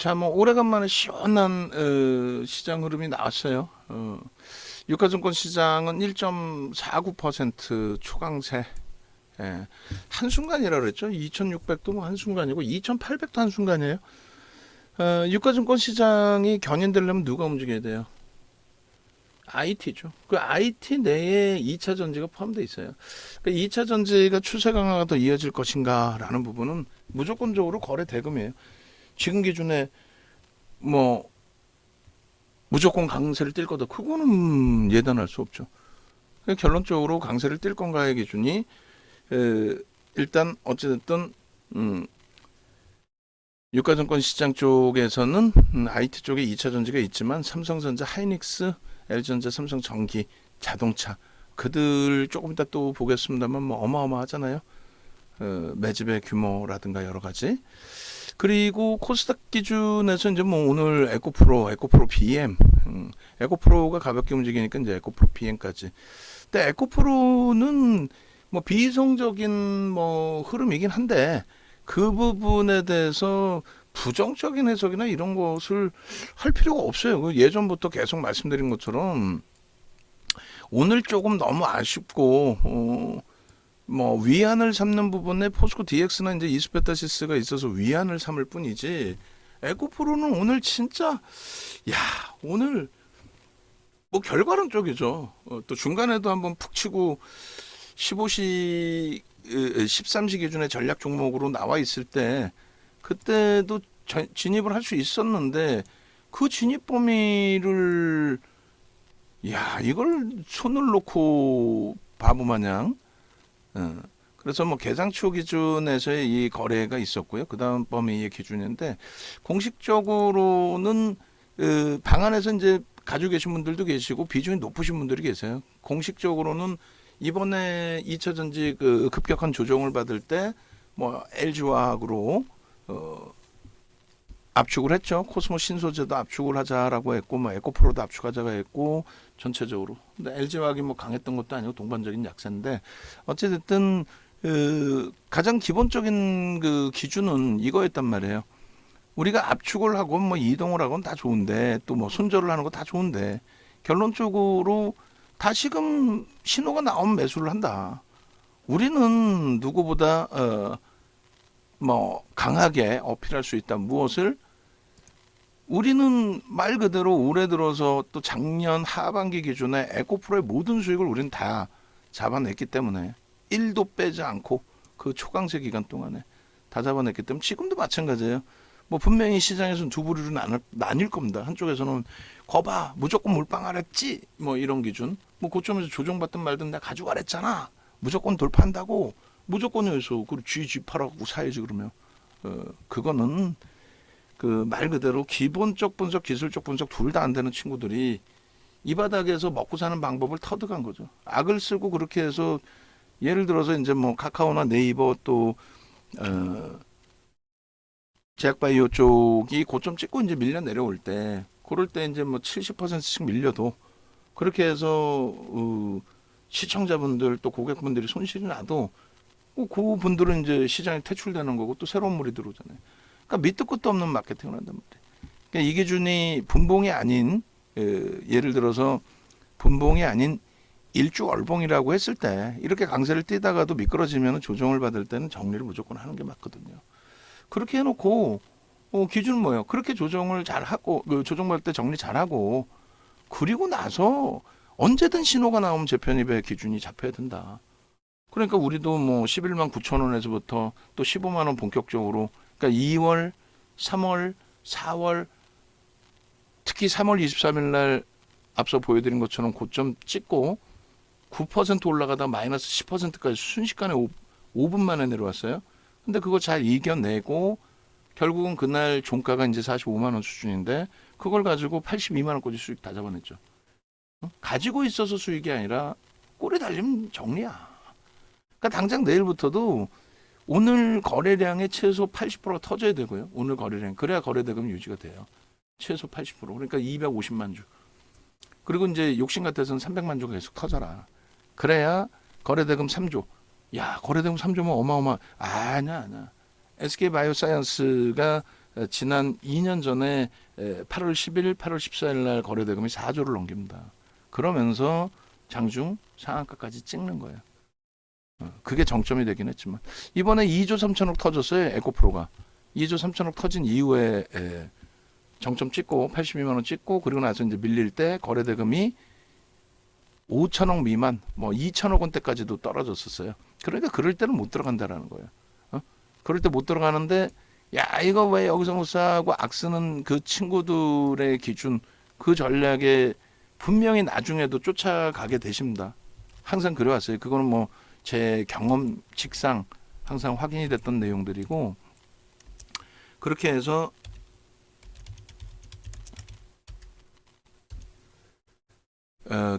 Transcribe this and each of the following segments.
자, 뭐 오래간만에 시원한 시장 흐름이 나왔어요. 유가증권 시장은 1.49% 초강세. 예, 한순간이라 그랬죠. 2,600도 뭐 한순간이고 2,800도 한순간이에요. 유가증권 시장이 견인되려면 누가 움직여야 돼요? IT죠. 그 IT 내에 2차 전지가 포함되어 있어요. 그 2차 전지가 추세 강화가 더 이어질 것인가라는 부분은 무조건적으로 거래 대금이에요. 지금 기준에 뭐 무조건 강세를 띨 거다. 그거는 예단할 수 없죠. 결론적으로 강세를 띨 건가의 기준이 일단 어찌됐든 유가증권 시장 쪽에서는 IT 쪽에 2차 전지가 있지만 삼성전자, 하이닉스, LG전자, 삼성전기, 자동차 그들 조금 이따 또 보겠습니다만 뭐 어마어마하잖아요. 매집의 규모라든가 여러 가지. 그리고 코스닥 기준에서 이제 뭐 오늘 에코프로 BM, 에코프로가 가볍게 움직이니까 이제 에코프로 BM까지. 근데 에코프로는 뭐 비이성적인 뭐 흐름이긴 한데 그 부분에 대해서 부정적인 해석이나 이런 것을 할 필요가 없어요. 예전부터 계속 말씀드린 것처럼 오늘 조금 너무 아쉽고 뭐 위안을 삼는 부분에 포스코 DX나 이제 이스페타시스가 있어서 위안을 삼을 뿐이지 에코프로는 오늘 진짜 야 오늘 뭐 결과론 쪽이죠. 또 중간에도 한번 푹 치고 15시 13시 기준의 전략 종목으로 나와 있을 때 그때도 진입을 할 수 있었는데 그 진입 범위를 이걸 손을 놓고 바보 마냥 그래서 뭐 계상초 기준에서의 이 거래가 있었고요. 그 다음 범위의 기준인데 공식적으로는 방 안에서 이제 가지고 계신 분들도 계시고 비중이 높으신 분들이 계세요. 공식적으로는 이번에 2차 전지 그 급격한 조정을 받을 때 뭐 LG화학으로 압축을 했죠. 코스모 신소재도 압축을 하자라고 했고, 뭐 에코프로도 압축하자가 했고, 전체적으로. 근데 LG화학이 뭐 강했던 것도 아니고 동반적인 약세인데 어찌됐든 가장 기본적인 그 기준은 이거였단 말이에요. 우리가 압축을 하고 뭐 이동을 하고는 다 좋은데 또 뭐 손절을 하는 거 다 좋은데 결론적으로 다시금 신호가 나오면 매수를 한다. 우리는 누구보다 뭐 강하게 어필할 수 있다. 무엇을? 우리는 말 그대로 올해 들어서 또 작년 하반기 기준에 에코프로의 모든 수익을 우리는 다 잡아냈기 때문에 1도 빼지 않고 그 초강세 기간 동안에 다 잡아냈기 때문에 지금도 마찬가지예요. 뭐 분명히 시장에서는 두 부류로 나뉠 겁니다. 한쪽에서는 거봐 무조건 몰빵하랬지 뭐 이런 기준 뭐 고점에서 조정받든 말든 내가 가져가랬잖아 무조건 돌파한다고 무조건이어서 그리고 쥐 팔아갖고 사야지 그러면 그거는 그 말 그대로 기본적 분석 기술적 분석 둘 다 안 되는 친구들이 이 바닥에서 먹고 사는 방법을 터득한 거죠. 악을 쓰고 그렇게 해서 예를 들어서 이제 뭐 카카오나 네이버 또 제약바이오 쪽이 고점 찍고 이제 밀려 내려올 때 그럴 때 이제 뭐 70%씩 밀려도 그렇게 해서 시청자분들 또 고객분들이 손실이 나도 그 분들은 이제 시장에 퇴출되는 거고 또 새로운 물이 들어오잖아요. 그러니까 밑도 끝도 없는 마케팅을 한단 말이에요. 그러니까 이 기준이 분봉이 아닌 예를 들어서 분봉이 아닌 일주얼봉이라고 했을 때 이렇게 강세를 띄다가도 미끄러지면 조정을 받을 때는 정리를 무조건 하는 게 맞거든요. 그렇게 해놓고 기준은 뭐예요? 그렇게 조정을 잘하고 그 조정받을 때 정리 잘하고 그리고 나서 언제든 신호가 나오면 재편입의 기준이 잡혀야 된다. 그러니까 우리도 뭐 11만 9천 원에서부터 또 15만 원 본격적으로 그러니까 2월, 3월, 4월 특히 3월 23일 날 앞서 보여드린 것처럼 고점 찍고 9% 올라가다 마이너스 10%까지 순식간에 5분 만에 내려왔어요. 근데 그거 잘 이겨내고 결국은 그날 종가가 이제 45만 원 수준인데 그걸 가지고 82만 원까지 수익 다 잡아냈죠. 가지고 있어서 수익이 아니라 꼬리 달리면 정리야. 그러니까 당장 내일부터도 오늘 거래량의 최소 80%가 터져야 되고요. 오늘 거래량. 그래야 거래대금이 유지가 돼요. 최소 80%. 그러니까 250만 주. 그리고 이제 욕심 같아서는 300만 주가 계속 터져라. 그래야 거래대금 3조. 야, 거래대금 3조면 어마어마. 아니야. SK바이오사이언스가 지난 2년 전에 8월 10일, 8월 14일 날 거래대금이 4조를 넘깁니다. 그러면서 장중 상한가까지 찍는 거예요. 그게 정점이 되긴 했지만 이번에 2조 3천억 터졌어요. 에코프로가 2조 3천억 터진 이후에 정점 찍고 82만 원 찍고 그리고 나서 이제 밀릴 때 거래대금이 5천억 미만, 뭐 2천억 원대까지도 떨어졌었어요. 그러니까 그럴 때는 못 들어간다라는 거예요. 그럴 때 못 들어가는데 야 이거 왜 여기서 못 사고 악쓰는 그 친구들의 기준 그 전략에 분명히 나중에도 쫓아가게 되십니다. 항상 그래왔어요. 그거는 뭐 제 경험칙상 항상 확인이 됐던 내용들이고 그렇게 해서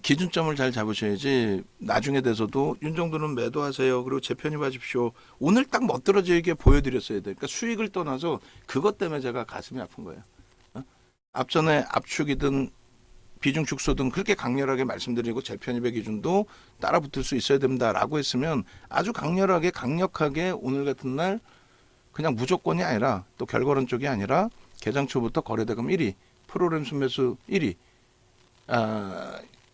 기준점을 잘 잡으셔야지 나중에 돼서도 윤 정도는 매도하세요. 그리고 재편입하십시오. 오늘 딱 멋들어지게 보여드렸어야 돼. 그러니까 수익을 떠나서 그것 때문에 제가 가슴이 아픈 거예요. 앞전에 압축이든 비중 축소든 그렇게 강렬하게 말씀드리고 재편입의 기준도 따라 붙을 수 있어야 된다라고 했으면 아주 강력하게 오늘 같은 날 그냥 무조건이 아니라 또 결과론 쪽이 아니라 개장 초부터 거래대금 1위, 프로그램 순매수 1위.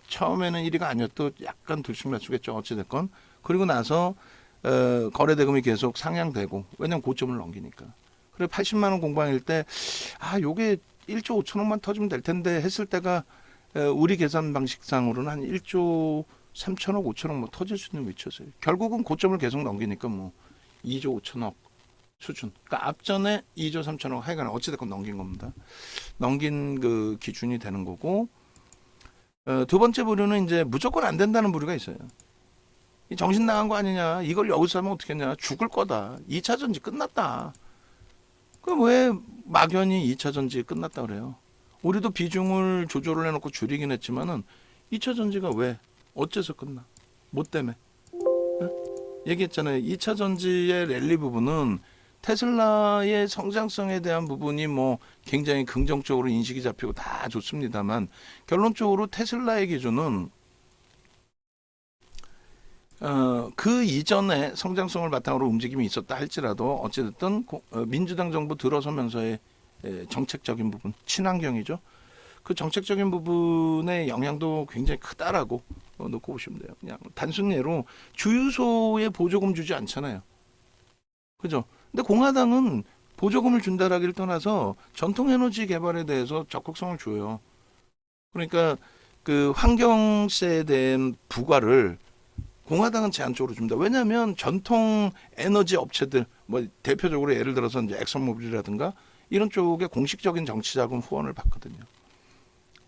처음에는 1위가 아니었도 약간 들쑥날쑥했죠. 어찌됐건. 그리고 나서 거래대금이 계속 상향되고 왜냐면 고점을 넘기니까. 그래 80만 원 공방일 때 요게 1조 5천억만 터지면 될 텐데 했을 때가 우리 계산 방식상으로는 한 1조 3천억 5천억 뭐 터질 수 있는 위치였어요. 결국은 고점을 계속 넘기니까 뭐 2조 5천억 수준. 그러니까 앞전에 2조 3천억 하여간 어찌됐건 넘긴 겁니다. 넘긴 그 기준이 되는 거고 두 번째 부류는 이제 무조건 안 된다는 부류가 있어요. 정신 나간 거 아니냐. 이걸 여기서 하면 어떻겠냐. 죽을 거다. 2차 전지 끝났다. 그럼 왜 막연히 2차 전지 끝났다 그래요. 우리도 비중을 조절을 해놓고 줄이긴 했지만은 2차 전지가 왜 어째서 끝나? 뭐 때문에? 얘기했잖아요. 2차 전지의 랠리 부분은 테슬라의 성장성에 대한 부분이 뭐 굉장히 긍정적으로 인식이 잡히고 다 좋습니다만 결론적으로 테슬라의 기준은 그 이전에 성장성을 바탕으로 움직임이 있었다 할지라도 어찌됐든 민주당 정부 들어서면서의 정책적인 부분, 친환경이죠. 그 정책적인 부분의 영향도 굉장히 크다라고 놓고 보시면 돼요. 그냥 단순 예로 주유소에 보조금 주지 않잖아요. 그죠? 근데 공화당은 보조금을 준다라기를 떠나서 전통 에너지 개발에 대해서 적극성을 줘요. 그러니까 그 환경세에 대한 부과를 공화당은 제한적으로 줍니다. 왜냐하면 전통 에너지 업체들, 뭐 대표적으로 예를 들어서 이제 엑선모빌이라든가 이런 쪽에 공식적인 정치자금 후원을 받거든요.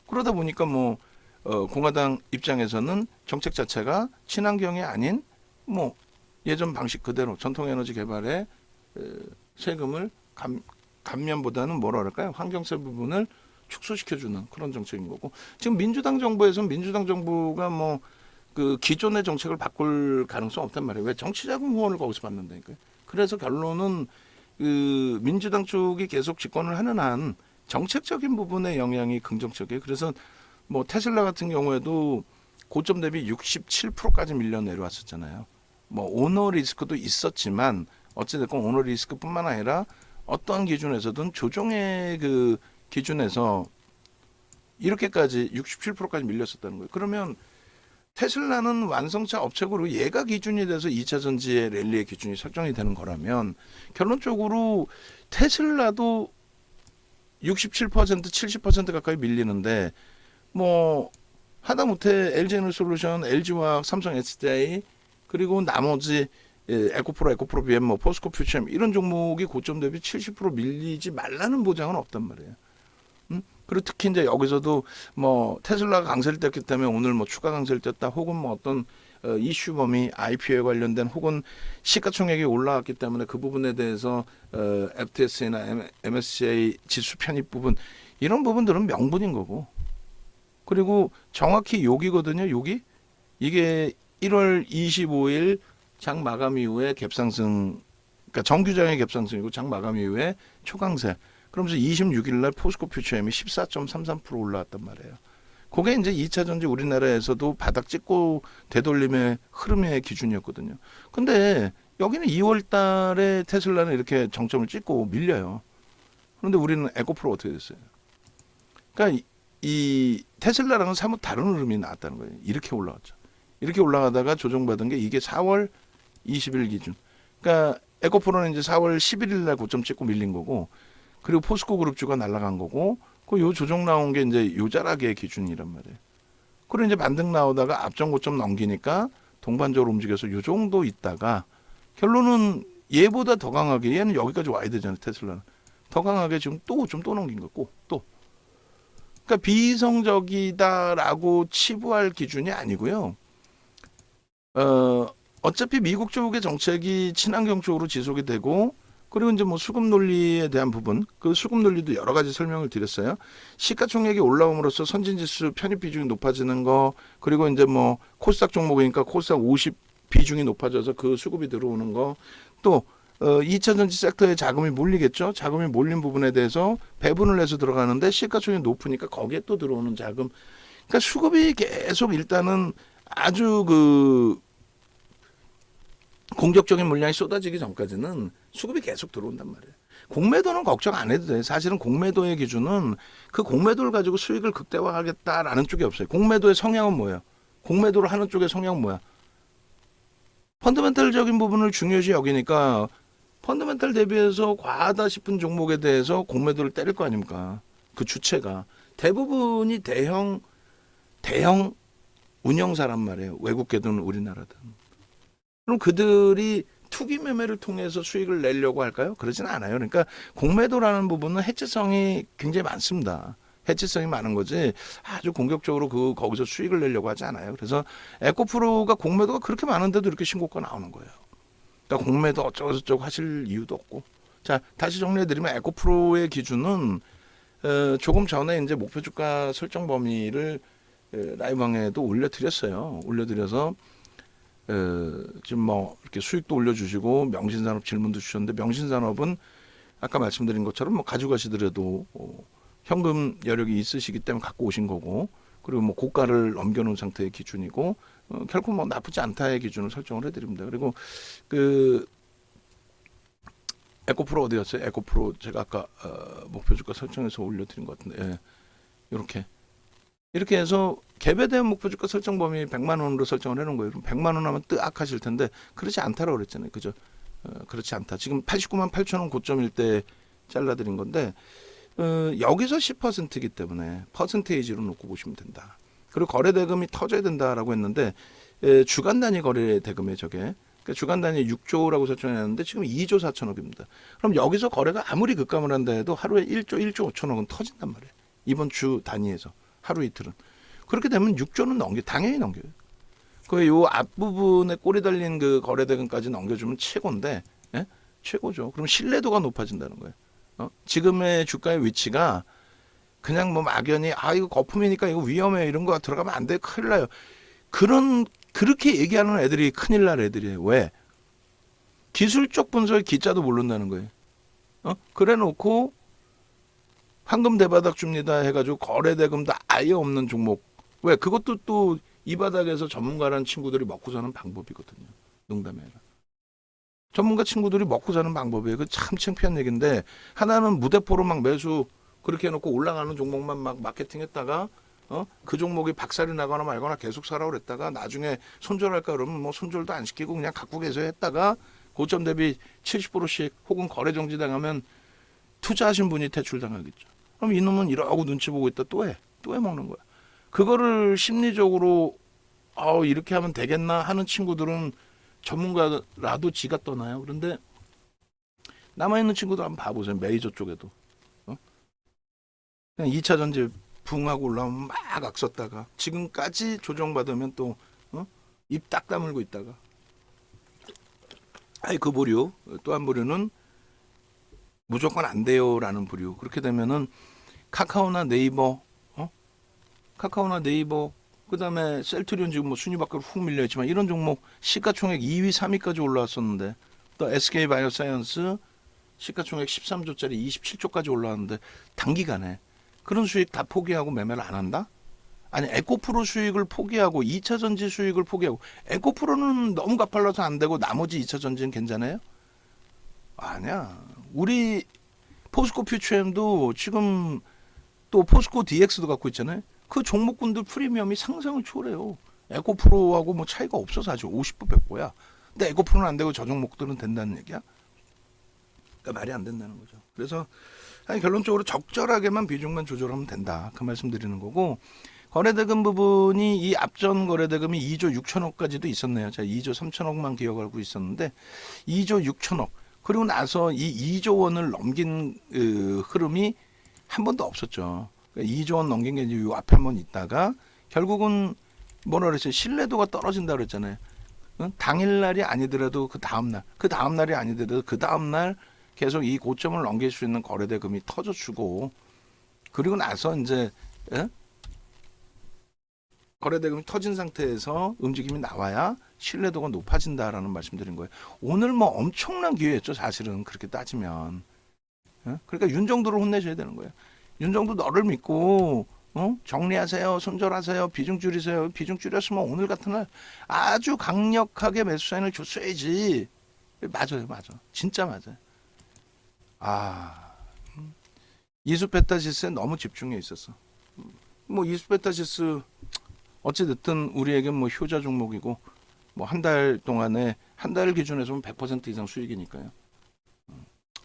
그러다 보니까 뭐 공화당 입장에서는 정책 자체가 친환경이 아닌 뭐 예전 방식 그대로 전통 에너지 개발에 세금을 감면보다는 뭐라 그럴까요? 환경세 부분을 축소시켜주는 그런 정책인 거고 지금 민주당 정부에서는 민주당 정부가 뭐 그 기존의 정책을 바꿀 가능성 없단 말이에요. 왜 정치자금 후원을 거기서 받는다니까요. 그래서 결론은 그 민주당 쪽이 계속 집권을 하는 한 정책적인 부분의 영향이 긍정적이에요. 그래서 뭐 테슬라 같은 경우에도 고점 대비 67%까지 밀려 내려왔었잖아요. 뭐 오너 리스크도 있었지만 어찌됐건 오너 리스크뿐만 아니라 어떠한 기준에서든 조정의 그 기준에서 이렇게까지 67%까지 밀렸었다는 거예요. 그러면 테슬라는 완성차 업체고로 얘가 기준이 돼서 2차 전지의 랠리의 기준이 설정이 되는 거라면 결론적으로 테슬라도 67% 70% 가까이 밀리는데 뭐 하다못해 LG에너지솔루션, LG화학, 삼성 SDI 그리고 나머지 에코프로 BM, 뭐 포스코 퓨처엠 이런 종목이 고점 대비 70% 밀리지 말라는 보장은 없단 말이에요. 그리고 특히 이제 여기서도 뭐 테슬라가 강세를 떴기 때문에 오늘 뭐 추가 강세를 떴다 혹은 뭐 어떤 이슈 범위 IPO에 관련된 혹은 시가총액이 올라왔기 때문에 그 부분에 대해서 FTS나 MSCI 지수 편입 부분 이런 부분들은 명분인 거고 그리고 정확히 여기거든요. 여기 이게 1월 25일 장 마감 이후에 갭상승 그러니까 정규장의 갭상승이고 장 마감 이후에 초강세 그러면서 26일 날 포스코 퓨처엠이 14.33% 올라왔단 말이에요. 그게 이제 2차 전지 우리나라에서도 바닥 찍고 되돌림의 흐름의 기준이었거든요. 근데 여기는 2월 달에 테슬라는 이렇게 정점을 찍고 밀려요. 그런데 우리는 에코프로 어떻게 됐어요? 그러니까 이 테슬라랑은 사뭇 다른 흐름이 나왔다는 거예요. 이렇게 올라갔죠. 이렇게 올라가다가 조정받은 게 이게 4월 20일 기준. 그러니까 에코프로는 이제 4월 11일 날 고점 찍고 밀린 거고, 그리고 포스코 그룹주가 날아간 거고, 그 요 조정 나온 게 이제 요 자락의 기준이란 말이에요. 그리고 이제 반등 나오다가 앞전 고점 넘기니까 동반적으로 움직여서 요 정도 있다가 결론은 얘보다 더 강하게, 얘는 여기까지 와야 되잖아요. 테슬라는 더 강하게 지금 또 넘긴 거고, 또 그러니까 비이성적이다라고 치부할 기준이 아니고요. 어차피 미국 쪽의 정책이 친환경 쪽으로 지속이 되고, 그리고 이제 뭐 수급 논리에 대한 부분, 그 수급 논리도 여러 가지 설명을 드렸어요. 시가총액이 올라옴으로써 선진지수 편입 비중이 높아지는 거, 그리고 이제 뭐 코스닥 종목이니까 코스닥 50 비중이 높아져서 그 수급이 들어오는 거, 또 2차 전지 섹터에 자금이 몰리겠죠. 자금이 몰린 부분에 대해서 배분을 해서 들어가는데 시가총액이 높으니까 거기에 또 들어오는 자금. 그러니까 수급이 계속 일단은 아주 그 공격적인 물량이 쏟아지기 전까지는 수급이 계속 들어온단 말이에요. 공매도는 걱정 안 해도 돼. 사실은 공매도의 기준은 그 공매도를 가지고 수익을 극대화하겠다라는 쪽이 없어요. 공매도의 성향은 뭐예요? 공매도를 하는 쪽의 성향은 뭐야? 펀더멘탈적인 부분을 중요시 여기니까 펀더멘탈 대비해서 과하다 싶은 종목에 대해서 공매도를 때릴 거 아닙니까? 그 주체가 대부분이 대형 운영사란 말이에요. 외국계든 우리나라든. 그럼 그들이 투기 매매를 통해서 수익을 내려고 할까요? 그러지는 않아요. 그러니까 공매도라는 부분은 해치성이 굉장히 많습니다. 해치성이 많은 거지 아주 공격적으로 거기서 수익을 내려고 하지 않아요. 그래서 에코프로가 공매도가 그렇게 많은데도 이렇게 신고가 나오는 거예요. 그러니까 공매도 어쩌고저쩌고 하실 이유도 없고. 자, 다시 정리해드리면 에코프로의 기준은 조금 전에 이제 목표 주가 설정 범위를 라이브방에도 올려드렸어요. 올려드려서 지금 뭐 이렇게 수익도 올려주시고 명신산업 질문도 주셨는데, 명신산업은 아까 말씀드린 것처럼 뭐 가져가시더라도 현금 여력이 있으시기 때문에 갖고 오신 거고, 그리고 뭐 고가를 넘겨놓은 상태의 기준이고, 결코 뭐 나쁘지 않다의 기준을 설정을 해드립니다. 그리고 그 에코프로 어디였어요? 에코프로 제가 아까 목표 주가 설정해서 올려드린 것 같은데, 예. 이렇게 해서 개별된 목표 주가 설정 범위 100만 원으로 설정을 해놓은 거예요. 그럼 100만 원 하면 뜨악 하실 텐데 그렇지 않다라고 그랬잖아요. 그죠? 그렇지 않다. 지금 89만 8천 원 고점일 때 잘라드린 건데 여기서 10%이기 때문에 퍼센테이지로 놓고 보시면 된다. 그리고 거래 대금이 터져야 된다라고 했는데 주간 단위 거래 대금에 저게 그러니까 주간 단위 6조라고 설정했는데 지금 2조 4천억입니다. 그럼 여기서 거래가 아무리 급감을 한다 해도 하루에 1조 5천억은 터진단 말이에요. 이번 주 단위에서 하루 이틀은. 그렇게 되면 6조는 당연히 넘겨요. 그 요 앞부분에 꼬리 달린 그 거래 대금까지 넘겨주면 최고인데, 예? 최고죠. 그럼 신뢰도가 높아진다는 거예요. 지금의 주가의 위치가 그냥 뭐 막연히 이거 거품이니까 이거 위험해 이런 거 들어가면 안 돼, 큰일 나요. 그렇게 얘기하는 애들이 큰일 날 애들이에요. 왜? 기술적 분석의 기자도 모른다는 거예요. 그래 놓고 황금 대바닥 줍니다 해가지고 거래 대금도 아예 없는 종목. 왜? 그것도 또 이 바닥에서 전문가라는 친구들이 먹고 사는 방법이거든요. 농담이 아니라. 전문가 친구들이 먹고 사는 방법이에요. 그 참 창피한 얘기인데, 하나는 무대포로 막 매수 그렇게 해놓고 올라가는 종목만 막 마케팅했다가 그 종목이 박살이 나거나 말거나 계속 사라고 그랬다가 나중에 손절할까 그러면 뭐 손절도 안 시키고 그냥 갖고 계세요 했다가 고점 대비 70%씩 혹은 거래 정지당하면 투자하신 분이 퇴출당하겠죠. 그럼 이놈은 이러고 눈치 보고 있다 또 해 먹는 거야. 그거를 심리적으로 이렇게 하면 되겠나 하는 친구들은 전문가라도 지가 떠나요. 그런데 남아있는 친구들 한번 봐보세요. 메이저 쪽에도 그냥 2차 전지 붕하고 올라오면 막 악썼다가 지금까지 조정받으면 또 입 딱 다물고 있다가 그 부류 또 한 부류는 무조건 안 돼요라는 부류. 그렇게 되면은 카카오나 네이버 그다음에 셀트리온 지금 뭐 순위 밖으로 훅 밀려 있지만 이런 종목 시가총액 2위 3위까지 올라왔었는데, 또 SK 바이오사이언스 시가총액 13조짜리 27조까지 올라왔는데 단기간에 그런 수익 다 포기하고 매매를 안 한다? 아니 에코프로 수익을 포기하고 2차 전지 수익을 포기하고, 에코프로는 너무 가팔라서 안 되고 나머지 2차 전지는 괜찮아요? 아니야. 우리 포스코 퓨처엠도 지금 또 포스코 DX도 갖고 있잖아요. 그 종목군들 프리미엄이 상상을 초월해요. 에코프로하고 뭐 차이가 없어 사실 50% 100%야. 근데 에코프로는 안 되고 저 종목들은 된다는 얘기야. 그러니까 말이 안 된다는 거죠. 그래서 아니, 결론적으로 적절하게만 비중만 조절하면 된다. 그 말씀 드리는 거고, 거래대금 부분이 이 앞전 거래대금이 2조 6천억까지도 있었네요. 제가 2조 3천억만 기억하고 있었는데 2조 6천억. 그리고 나서 이 2조 원을 넘긴 흐름이 한 번도 없었죠. 그러니까 2조 원 넘긴 게 이제 요 앞에 한 번 있다가 결국은 뭐라 그랬어요? 신뢰도가 떨어진다 그랬잖아요. 응? 당일날이 아니더라도 그 다음날이 아니더라도 그 다음날 계속 이 고점을 넘길 수 있는 거래대금이 터져주고, 그리고 나서 이제 거래대금이 터진 상태에서 움직임이 나와야 신뢰도가 높아진다라는 말씀드린 거예요. 오늘 뭐 엄청난 기회였죠, 사실은 그렇게 따지면. 그러니까 윤정도를 혼내셔야 되는 거예요. 윤정도 너를 믿고 정리하세요, 손절하세요, 비중 줄이세요. 비중 줄였으면 오늘 같은 날 아주 강력하게 매수 사인을 줬어야지. 맞아요, 맞아, 진짜 맞아요. 아, 이수페타시스에 너무 집중해 있었어. 뭐 이수페타시스 어찌 됐든 우리에겐 뭐 효자 종목이고, 뭐 한 달 동안에 한 달 기준에서는 100% 이상 수익이니까요.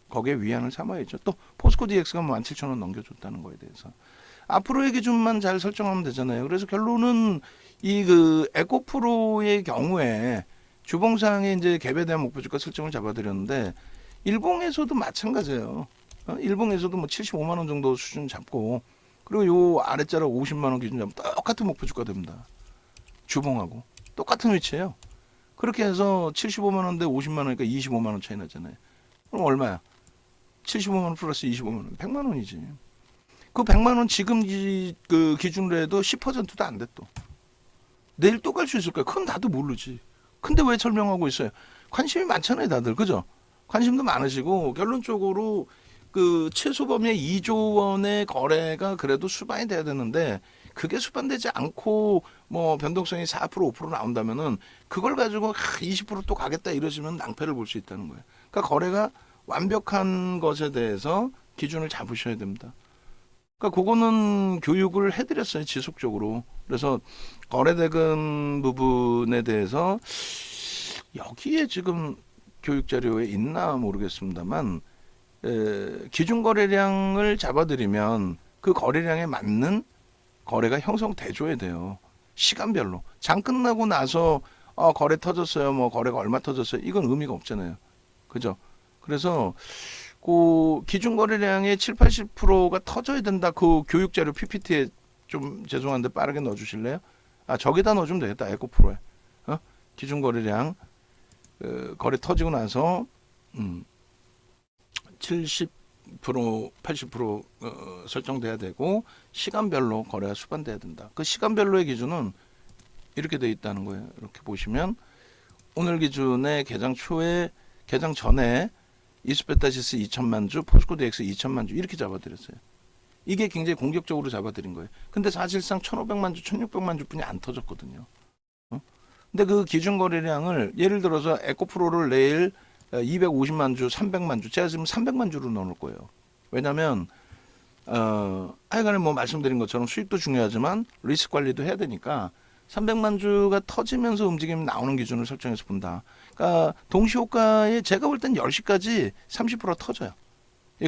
거기에 위안을 삼아야죠. 또 포스코 DX가 17,000원 넘겨줬다는 거에 대해서 앞으로의 기준만 잘 설정하면 되잖아요. 그래서 결론은 이 그 에코프로의 경우에 주봉상에 이제 갭에 대한 목표 주가 설정을 잡아드렸는데, 일봉에서도 마찬가지예요. 일봉에서도 뭐 75만 원 정도 수준 잡고, 그리고 요 아래자락 50만 원 기준 잡으면 똑같은 목표 주가 됩니다. 주봉하고 똑같은 위치예요. 그렇게 해서 75만 원대 50만 원이니까 25만 원 차이 나잖아요. 그럼 얼마야? 75만 원 플러스 25만 원, 100만 원이지. 그 100만 원 지금 그 기준으로 해도 10%도 안 돼 또. 내일 또 갈 수 있을까요? 그건 나도 모르지. 근데 왜 설명하고 있어요? 관심이 많잖아요, 다들. 그죠? 관심도 많으시고, 결론적으로 그 최소 범위의 2조 원의 거래가 그래도 수반이 돼야 되는데, 그게 수반되지 않고 뭐 변동성이 4% 5% 나온다면은 그걸 가지고 20%또 가겠다 이러시면 낭패를 볼 수 있다는 거예요. 그러니까 거래가 완벽한 것에 대해서 기준을 잡으셔야 됩니다. 그러니까 그거는 교육을 해드렸어요, 지속적으로. 그래서 거래대금 부분에 대해서 여기에 지금 교육 자료에 있나 모르겠습니다만, 기준 거래량을 잡아드리면 그 거래량에 맞는 거래가 형성돼줘야 돼요. 시간별로. 장 끝나고 나서 거래 터졌어요, 뭐 거래가 얼마 터졌어요, 이건 의미가 없잖아요. 그죠? 그래서 그 기준 거래량의 7, 80%가 터져야 된다. 그 교육 자료 PPT에 좀 죄송한데 빠르게 넣어주실래요? 아, 저기다 넣어주면 되겠다. 에코프로에. 기준 거래량 거래 터지고 나서 70% 80% 설정돼야 되고, 시간별로 거래가 수반돼야 된다. 그 시간별로의 기준은 이렇게 돼 있다는 거예요. 이렇게 보시면 오늘 기준에 개장 전에 이수페타시스 2천만 주, 포스코 DX 2천만 주 이렇게 잡아드렸어요. 이게 굉장히 공격적으로 잡아드린 거예요. 근데 사실상 1,500만 주, 1,600만 주뿐이 안 터졌거든요. 근데 그 기준 거래량을 예를 들어서 에코프로를 내일 250만 주, 300만 주, 제가 지금 300만 주로 넣을 거예요. 왜냐하면 하여간에 뭐 말씀드린 것처럼 수익도 중요하지만 리스크 관리도 해야 되니까 300만 주가 터지면서 움직임이 나오는 기준을 설정해서 본다. 그러니까 동시호가에 제가 볼 땐 10시까지 30% 터져요.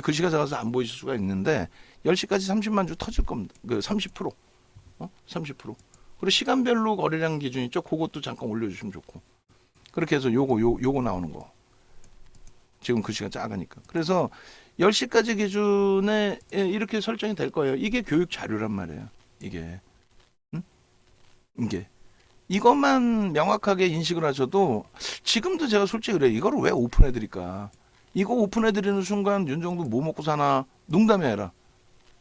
글씨가 작아서 안 보이실 수가 있는데 10시까지 30만 주 터질 겁니다. 그 30%. 30%. 그리고 시간별로 거래량 기준 있죠. 그것도 잠깐 올려주시면 좋고. 그렇게 해서 요거 나오는 거. 지금 글씨가 작으니까. 그래서 10시까지 기준에 이렇게 설정이 될 거예요. 이게 교육 자료란 말이에요. 이게. 이것만 명확하게 인식을 하셔도, 지금도 제가 솔직히 그래요. 이거를 왜 오픈해 드릴까? 이거 오픈해 드리는 순간 윤정도 뭐 먹고 사나? 농담이 아니라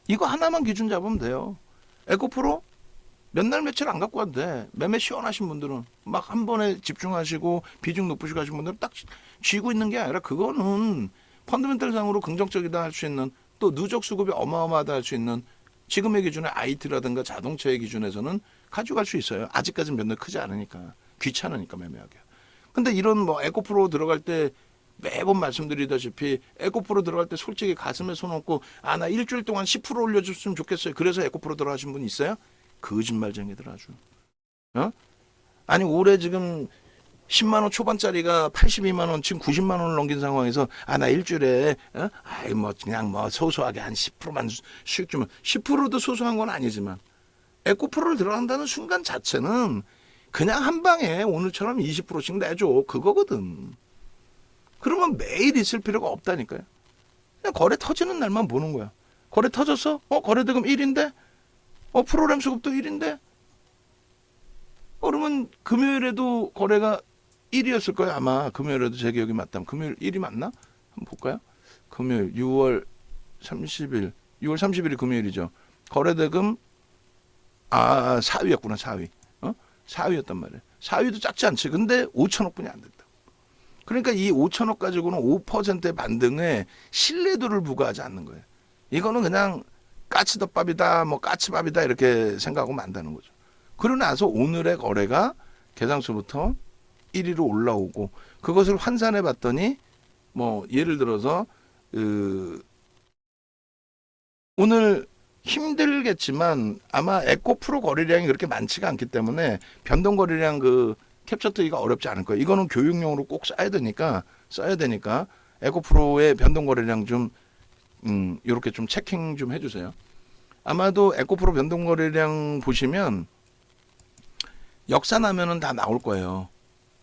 이거 하나만 기준 잡으면 돼요. 에코프로 몇 날 며칠 안 갖고 와도 돼. 매매 시원하신 분들은 막 한 번에 집중하시고 비중 높으시고 하신 분들은 딱 쥐고 있는 게 아니라, 그거는 펀더멘털 상으로 긍정적이다 할 수 있는, 또 누적 수급이 어마어마하다 할 수 있는, 지금의 기준에 IT라든가 자동차의 기준에서는 가져갈 수 있어요. 아직까지는 몇 날 크지 않으니까, 귀찮으니까 매매하기. 근데 이런 뭐 에코프로 들어갈 때 매번 말씀드리다시피 에코프로 들어갈 때 솔직히 가슴에 손 얹고 나 일주일 동안 10% 올려줬으면 좋겠어요. 그래서 에코프로 들어가신 분 있어요? 거짓말쟁이들 아주. 어? 아니 올해 지금 10만 원 초반짜리가 82만 원, 지금 90만 원을 넘긴 상황에서 나 일주일에 아이 뭐 그냥 뭐 소소하게 한 10%만 수익 주면 10%도 소소한 건 아니지만 에코프로를 들어간다는 순간 자체는 그냥 한 방에 오늘처럼 20%씩 내줘 그거거든. 그러면 매일 있을 필요가 없다니까요. 그냥 거래 터지는 날만 보는 거야. 거래 터졌어? 거래대금 1인데? 프로그램 수급도 1인데? 그러면 금요일에도 거래가 1이었을 거예요. 아마 금요일에도 제 기억이 맞다면 금요일 1이 맞나? 한번 볼까요? 금요일 6월 30일이 금요일이죠. 거래대금 4위였구나. 4위. 4위였단 말이에요. 4위도 작지 않지. 근데 5천억 분이 안 됐다. 그러니까 이 5천억 가지고는 5%의 반등에 신뢰도를 부과하지 않는 거예요. 이거는 그냥 까치덮밥이다, 뭐 까치밥이다 이렇게 생각하고 만다는 거죠. 그러고 나서 오늘의 거래가 개장수부터 1위로 올라오고 그것을 환산해 봤더니 뭐 예를 들어서 오늘 힘들겠지만 아마 에코프로 거래량이 그렇게 많지가 않기 때문에 변동 거래량 캡처 뜨기가 어렵지 않을 거예요. 이거는 교육용으로 꼭 써야 되니까 에코프로의 변동 거래량 좀 이렇게 좀 체킹 좀 해주세요. 아마도 에코프로 변동 거래량 보시면 역사 나면은 다 나올 거예요.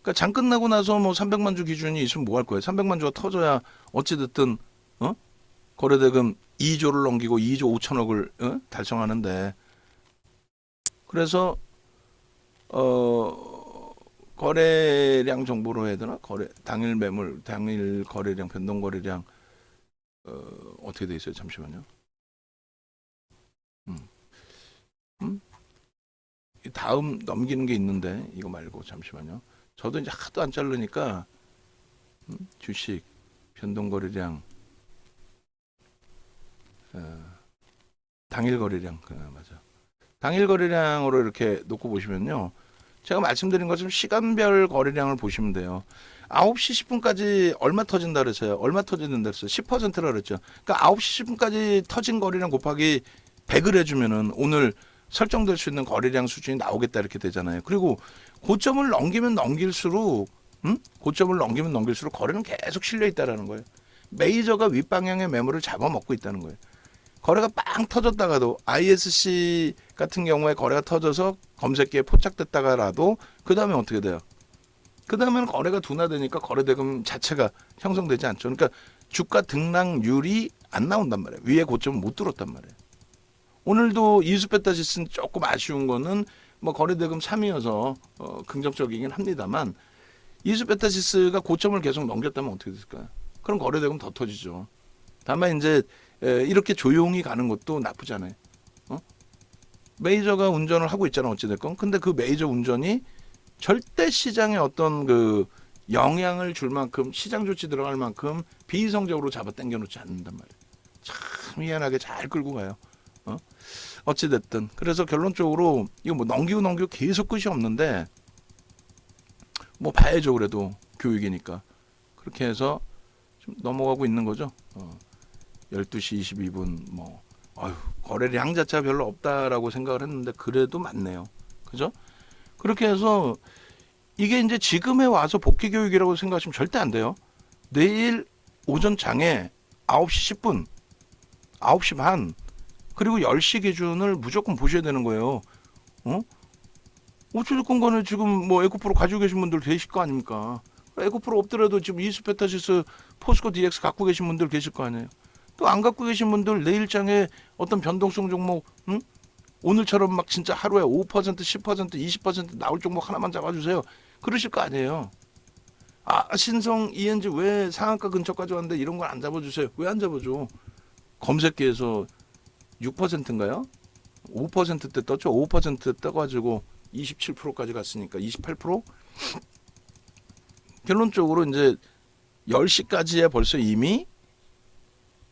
그러니까 장 끝나고 나서 뭐 300만 주 기준이 있으면 뭐 할 거예요? 300만 주가 터져야 어찌 됐든 거래대금 2조를 넘기고 2조 5천억을 달성하는데 그래서 거래량 정보로 해야 되나? 당일 매물, 당일 거래량, 변동 거래량 어떻게 돼 있어요? 잠시만요. 다음 넘기는 게 있는데 이거 말고 잠시만요. 저도 이제 하도 안 자르니까 주식 변동 거래량 당일 거래량 맞아. 당일 거래량으로 이렇게 놓고 보시면요. 제가 말씀드린 것처럼 시간별 거래량을 보시면 돼요. 9시 10분까지 얼마 터진다 그랬어요. 얼마 터지는다 그랬어요. 10%라 그랬죠. 그러니까 9시 10분까지 터진 거래량 곱하기 100을 해주면은 오늘 설정될 수 있는 거래량 수준이 나오겠다 이렇게 되잖아요. 그리고 고점을 넘기면 넘길수록 고점을 넘기면 넘길수록 거래는 계속 실려 있다라는 거예요. 메이저가 윗방향의 매물을 잡아먹고 있다는 거예요. 거래가 빵 터졌다가도 ISC 같은 경우에 거래가 터져서 검색기에 포착됐다가라도 그 다음에 어떻게 돼요? 그 다음에는 거래가 둔화되니까 거래대금 자체가 형성되지 않죠. 그러니까 주가 등락률이 안 나온단 말이에요. 위에 고점을 못 뚫었단 말이에요. 오늘도 이수페타시스는 조금 아쉬운 거는 뭐 거래대금 3이어서 긍정적이긴 합니다만 이수페타시스가 고점을 계속 넘겼다면 어떻게 됐을까요? 그럼 거래대금 더 터지죠. 다만 이제 이렇게 조용히 가는 것도 나쁘지 않아요. 메이저가 운전을 하고 있잖아 어찌됐건. 근데 그 메이저 운전이 절대 시장에 어떤 영향을 줄 만큼 시장 조치 들어갈 만큼 비이성적으로 잡아 당겨 놓지 않는단 말이에요. 참 희한하게 잘 끌고 가요. 어찌됐든 그래서 결론적으로 이거 뭐 넘기고 계속 끝이 없는데 뭐 봐야죠. 그래도 교육이니까 그렇게 해서 좀 넘어가고 있는 거죠. 12시 22분 거래량 자체가 별로 없다라고 생각을 했는데 그래도 많네요. 그죠? 그렇게 해서 이게 이제 지금에 와서 복귀 교육이라고 생각하시면 절대 안 돼요. 내일 오전 장에 9시 10분, 9시 반, 그리고 10시 기준을 무조건 보셔야 되는 거예요. 어찌됐건 간에 지금 뭐 에코프로 가지고 계신 분들 계실 거 아닙니까? 에코프로 없더라도 지금 이수페타시스 포스코 DX 갖고 계신 분들 계실 거 아니에요. 또 안 갖고 계신 분들 내일장에 어떤 변동성 종목 오늘처럼 막 진짜 하루에 5%, 10%, 20% 나올 종목 하나만 잡아주세요. 그러실 거 아니에요. 신성, ENG 왜 상한가 근처까지 왔는데 이런 걸 안 잡아주세요. 왜 안 잡아줘? 검색기에서 6%인가요? 5%대 떴죠. 5% 떠가지고 27%까지 갔으니까 28%? 결론적으로 이제 10시까지에 벌써 이미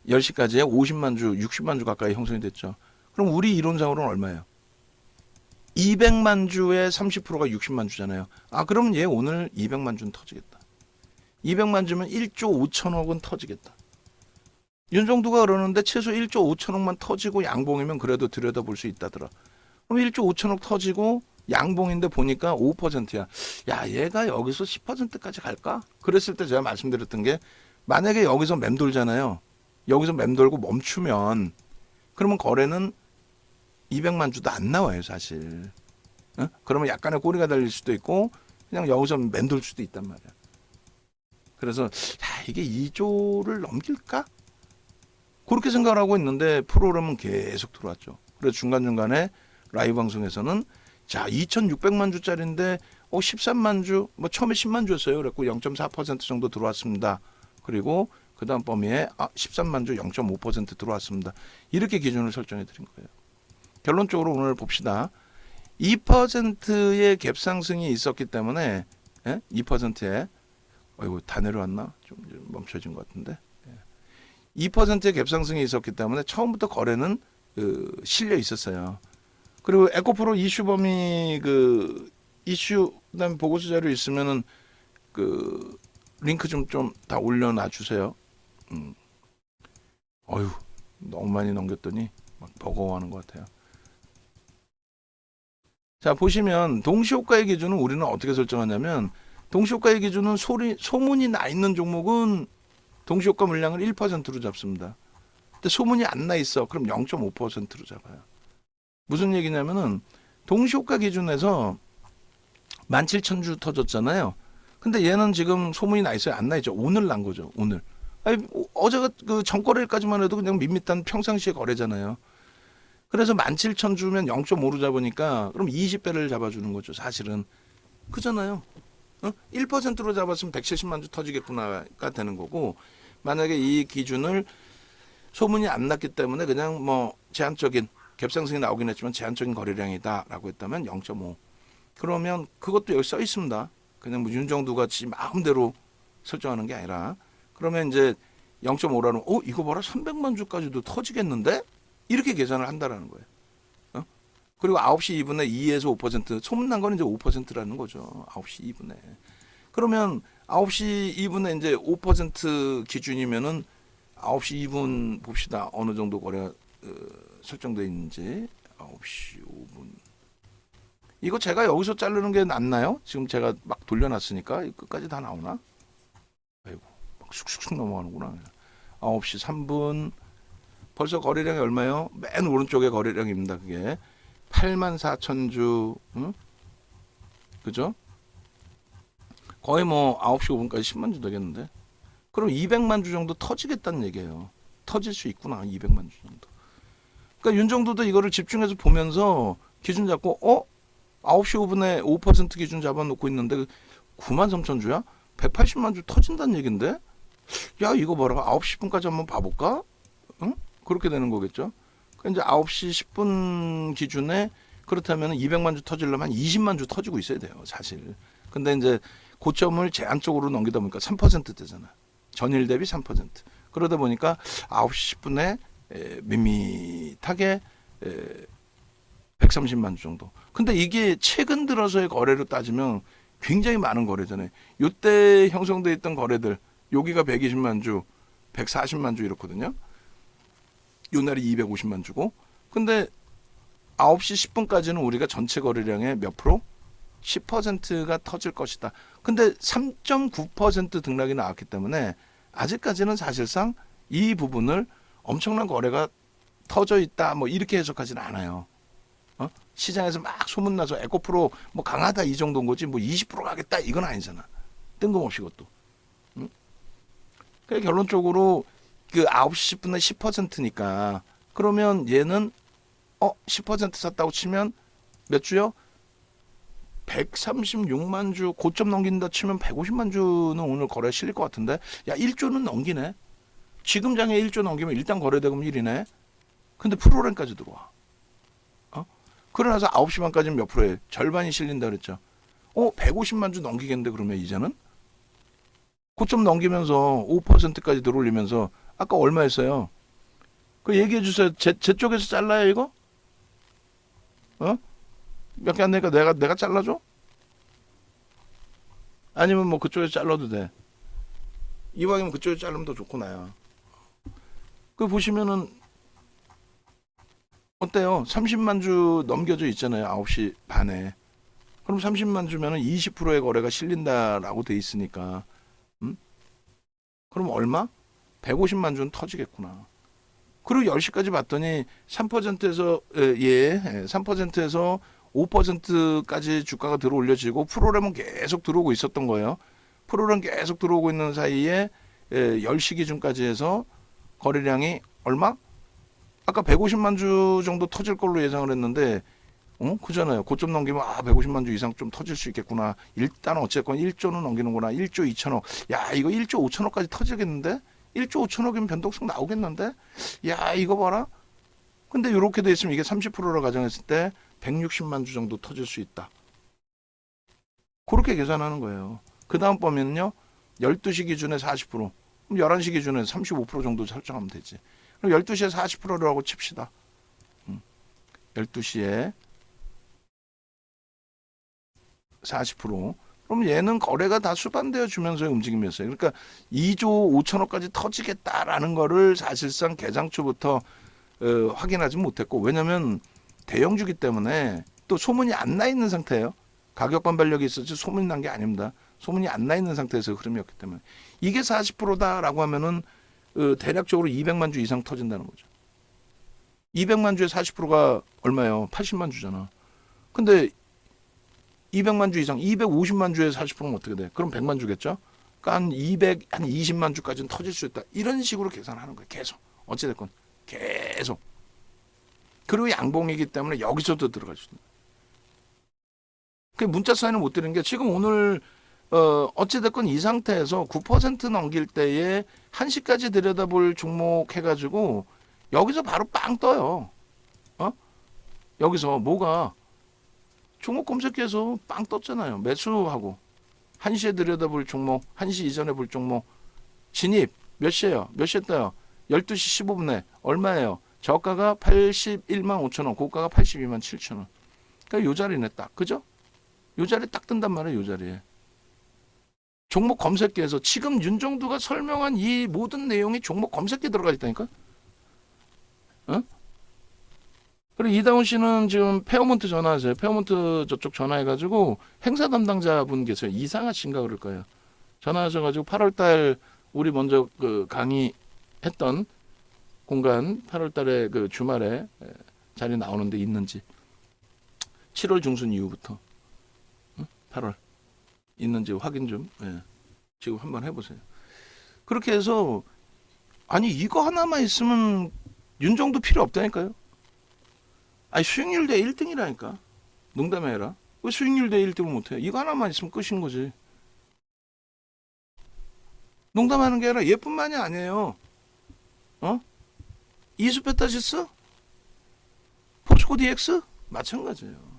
10시까지에 50만 주, 60만 주 가까이 형성이 됐죠. 그럼 우리 이론상으로는 얼마예요? 200만 주에 30%가 60만 주잖아요. 그러면 얘 오늘 200만 주는 터지겠다. 200만 주면 1조 5천억은 터지겠다. 윤정도가 그러는데 최소 1조 5천억만 터지고 양봉이면 그래도 들여다볼 수 있다더라. 그럼 1조 5천억 터지고 양봉인데 보니까 5%야. 야, 얘가 여기서 10%까지 갈까? 그랬을 때 제가 말씀드렸던 게 만약에 여기서 맴돌잖아요. 여기서 맴돌고 멈추면 그러면 거래는 200만 주도 안 나와요, 사실. 어? 그러면 약간의 꼬리가 달릴 수도 있고 그냥 여기서 맴돌 수도 있단 말이야. 그래서 야, 이게 2조를 넘길까? 그렇게 생각을 하고 있는데 프로그램은 계속 들어왔죠. 그래서 중간중간에 라이브 방송에서는 자 2,600만 주짜리인데 13만 주, 뭐 처음에 10만 주였어요. 그랬고 0.4% 정도 들어왔습니다. 그리고 그 다음 범위에 13만 주 0.5% 들어왔습니다. 이렇게 기준을 설정해 드린 거예요. 결론적으로 오늘 봅시다. 2%의 갭 상승이 있었기 때문에 2%에 어이구 다 내려왔나? 좀 멈춰진 것 같은데 2%의 갭 상승이 있었기 때문에 처음부터 거래는 실려 있었어요. 그리고 에코프로 이슈 범위 이슈 그다음에 보고서 자료 있으면은 링크 좀 다 올려놔 주세요. 어휴 너무 많이 넘겼더니 막 버거워하는 것 같아요. 자 보시면 동시효과의 기준은 우리는 어떻게 설정하냐면 동시효과의 기준은 소문이 나 있는 종목은 동시효과 물량을 1%로 잡습니다. 근데 소문이 안 나 있어. 그럼 0.5%로 잡아요. 무슨 얘기냐면은 동시효과 기준에서 17,000주 터졌잖아요. 근데 얘는 지금 소문이 나 있어요? 안 나 있죠? 오늘 난 거죠. 오늘. 아니, 어제가 전거래일까지만 해도 그냥 밋밋한 평상시의 거래잖아요. 그래서 17,000주면 0.5로 잡으니까 그럼 20배를 잡아주는 거죠. 사실은. 그잖아요. 1%로 잡았으면 170만 주 터지겠구나가 되는 거고 만약에 이 기준을 소문이 안 났기 때문에 그냥 뭐 제한적인 갭상승이 나오긴 했지만 제한적인 거래량이다라고 했다면 0.5 그러면 그것도 여기 써 있습니다. 그냥 뭐 윤정두가 지 마음대로 설정하는 게 아니라 그러면 이제 0.5라는 이거 봐라 300만 주까지도 터지겠는데 이렇게 계산을 한다라는 거예요. 그리고 9시 2분에 2에서 5% 소문난 건 이제 5%라는 거죠. 9시 2분에. 그러면 9시 2분에 이제 5% 기준이면은 9시 2분 봅시다. 어느 정도 거래가 설정되어 있는지. 9시 5분. 이거 제가 여기서 자르는 게 낫나요? 지금 제가 막 돌려놨으니까 끝까지 다 나오나? 아이고 막 쑥쑥 넘어가는구나. 9시 3분. 벌써 거래량이 얼마요? 맨 오른쪽에 거래량입니다. 그게 84,000주, 응? 그죠? 거의 뭐 9시 5분까지 10만 주 되겠는데? 그럼 200만 주 정도 터지겠다는 얘기예요. 터질 수 있구나, 200만 주 정도. 그러니까 윤정도도 이거를 집중해서 보면서 기준 잡고, 9시 5분에 5% 기준 잡아놓고 있는데 93,000주야? 180만 주 터진다는 얘긴데? 야, 이거 봐라. 9시 10분까지 한번 봐볼까? 응? 그렇게 되는 거겠죠? 이제 9시 10분 기준에 그렇다면 200만 주 터지려면 한 20만 주 터지고 있어야 돼요, 사실. 근데 이제 고점을 제한적으로 넘기다 보니까 3% 되잖아. 전일 대비 3%. 그러다 보니까 9시 10분에 밋밋하게 130만 주 정도. 근데 이게 최근 들어서의 거래로 따지면 굉장히 많은 거래잖아요. 요때 형성돼 있던 거래들, 여기가 120만 주, 140만 주 이렇거든요. 요 날이 250만 주고. 근데 9시 10분까지는 우리가 전체 거래량의 몇 프로? 10%가 터질 것이다. 근데 3.9% 등락이 나왔기 때문에 아직까지는 사실상 이 부분을 엄청난 거래가 터져 있다 뭐 이렇게 해석하지는 않아요. 시장에서 막 소문나서 에코프로 뭐 강하다 이 정도인 거지 뭐 20% 가겠다 이건 아니잖아. 뜬금없이 그것도. 그러니까 결론적으로 9시 10분에 10%니까 그러면 얘는 10% 샀다고 치면 몇 주요? 136만 주 고점 넘긴다 치면 150만 주는 오늘 거래 실릴 것 같은데 야 1조는 넘기네. 지금 장에 1조 넘기면 일단 거래대금 1이네. 근데 프로그램까지 들어와. 그러나서 9시 반까지는 몇 프로에 절반이 실린다 그랬죠. 150만 주 넘기겠는데 그러면 이제는 고점 넘기면서 5%까지 들어올리면서 아까 얼마였어요? 그 얘기해 주세요. 제 쪽에서 잘라요 이거? 몇 개 안 되니까 내가 잘라줘? 아니면 뭐 그쪽에서 잘라도 돼. 이왕이면 그쪽에 자르면 더 좋고 나야. 그 보시면은 어때요? 30만 주 넘겨져 있잖아요. 9시 반에. 그럼 30만 주면은 20%의 거래가 실린다라고 돼 있으니까. 음? 그럼 얼마? 150만 주는 터지겠구나. 그리고 10시까지 봤더니 3%에서 3%에서 5%까지 주가가 들어 올려지고 프로그램은 계속 들어오고 있었던 거예요. 프로그램 계속 들어오고 있는 사이에 10시 기준까지 해서 거래량이 얼마? 아까 150만 주 정도 터질 걸로 예상을 했는데 그잖아요. 고점 넘기면 150만 주 이상 좀 터질 수 있겠구나. 일단 어쨌건 1조는 넘기는구나. 1조 2천억. 야, 이거 1조 5천억까지 터지겠는데? 1조 5천억이면 변동성 나오겠는데? 야, 이거 봐라. 근데 이렇게 돼 있으면 이게 30%로 가정했을 때 160만 주 정도 터질 수 있다. 그렇게 계산하는 거예요. 그 다음 범위는요. 12시 기준에 40%. 그럼 11시 기준에 35% 정도 설정하면 되지. 그럼 12시에 40%라고 칩시다. 12시에 40%. 그럼 얘는 거래가 다 수반되어 주면서의 움직임이었어요. 그러니까 2조 5천억까지 터지겠다라는 거를 사실상 개장 초부터 확인하지 못했고, 왜냐면 대형주기 때문에 또 소문이 안 나 있는 상태예요. 가격 반발력이 있었지 소문이 난 게 아닙니다. 소문이 안 나 있는 상태에서 흐름이었기 때문에 이게 40%다라고 하면은 대략적으로 200만 주 이상 터진다는 거죠. 200만 주에 40%가 얼마예요? 80만 주잖아. 근데 200만 주 이상, 250만 주에 40%면 어떻게 돼? 그럼 100만 주겠죠? 그러니까 한 200, 한 20만 주까지는 터질 수 있다. 이런 식으로 계산하는 거예요. 계속. 어찌됐건. 계속. 그리고 양봉이기 때문에 여기서도 들어갈 수 있는 거예요. 그 문자 사인을 못 드리는 게 지금 오늘 어찌됐건 이 상태에서 9% 넘길 때에 1시까지 들여다볼 종목 해가지고 여기서 바로 빵 떠요. 여기서 뭐가 종목 검색해서 빵 떴잖아요. 매수하고 1시에 들여다볼 종목, 1시 이전에 볼 종목 진입 몇 시에요? 몇 시에 떠요? 12시 15분에 얼마예요? 저가가 81만 5천 원, 고가가 82만 7천 원. 그러니까 요 자리네 딱. 그죠? 요 자리에 딱 뜬단 말이에요. 요 자리에. 종목 검색기에서 지금 윤정두가 설명한 이 모든 내용이 종목 검색기에 들어가 있다니까? 어? 그리고 이다운 씨는 지금 페어몬트 전화하세요. 페어몬트 저쪽 전화해가지고 행사 담당자분 계세요. 이상하 씨인가 그럴 거예요. 전화하셔가지고 8월달 우리 먼저 그 강의했던 공간 8월달에 그 주말에 자리 나오는데 있는지 7월 중순 이후부터 8월 있는지 확인 좀 지금 한번 해보세요. 그렇게 해서 아니 이거 하나만 있으면 윤정도 필요 없다니까요. 아니 수익률 대 1등이라니까. 농담이 아니라. 왜 수익률 대 1등을 못해요? 이거 하나만 있으면 끝인 거지. 농담하는 게 아니라 얘뿐만이 아니에요. 이수페타시스? 포스코 DX? 마찬가지예요.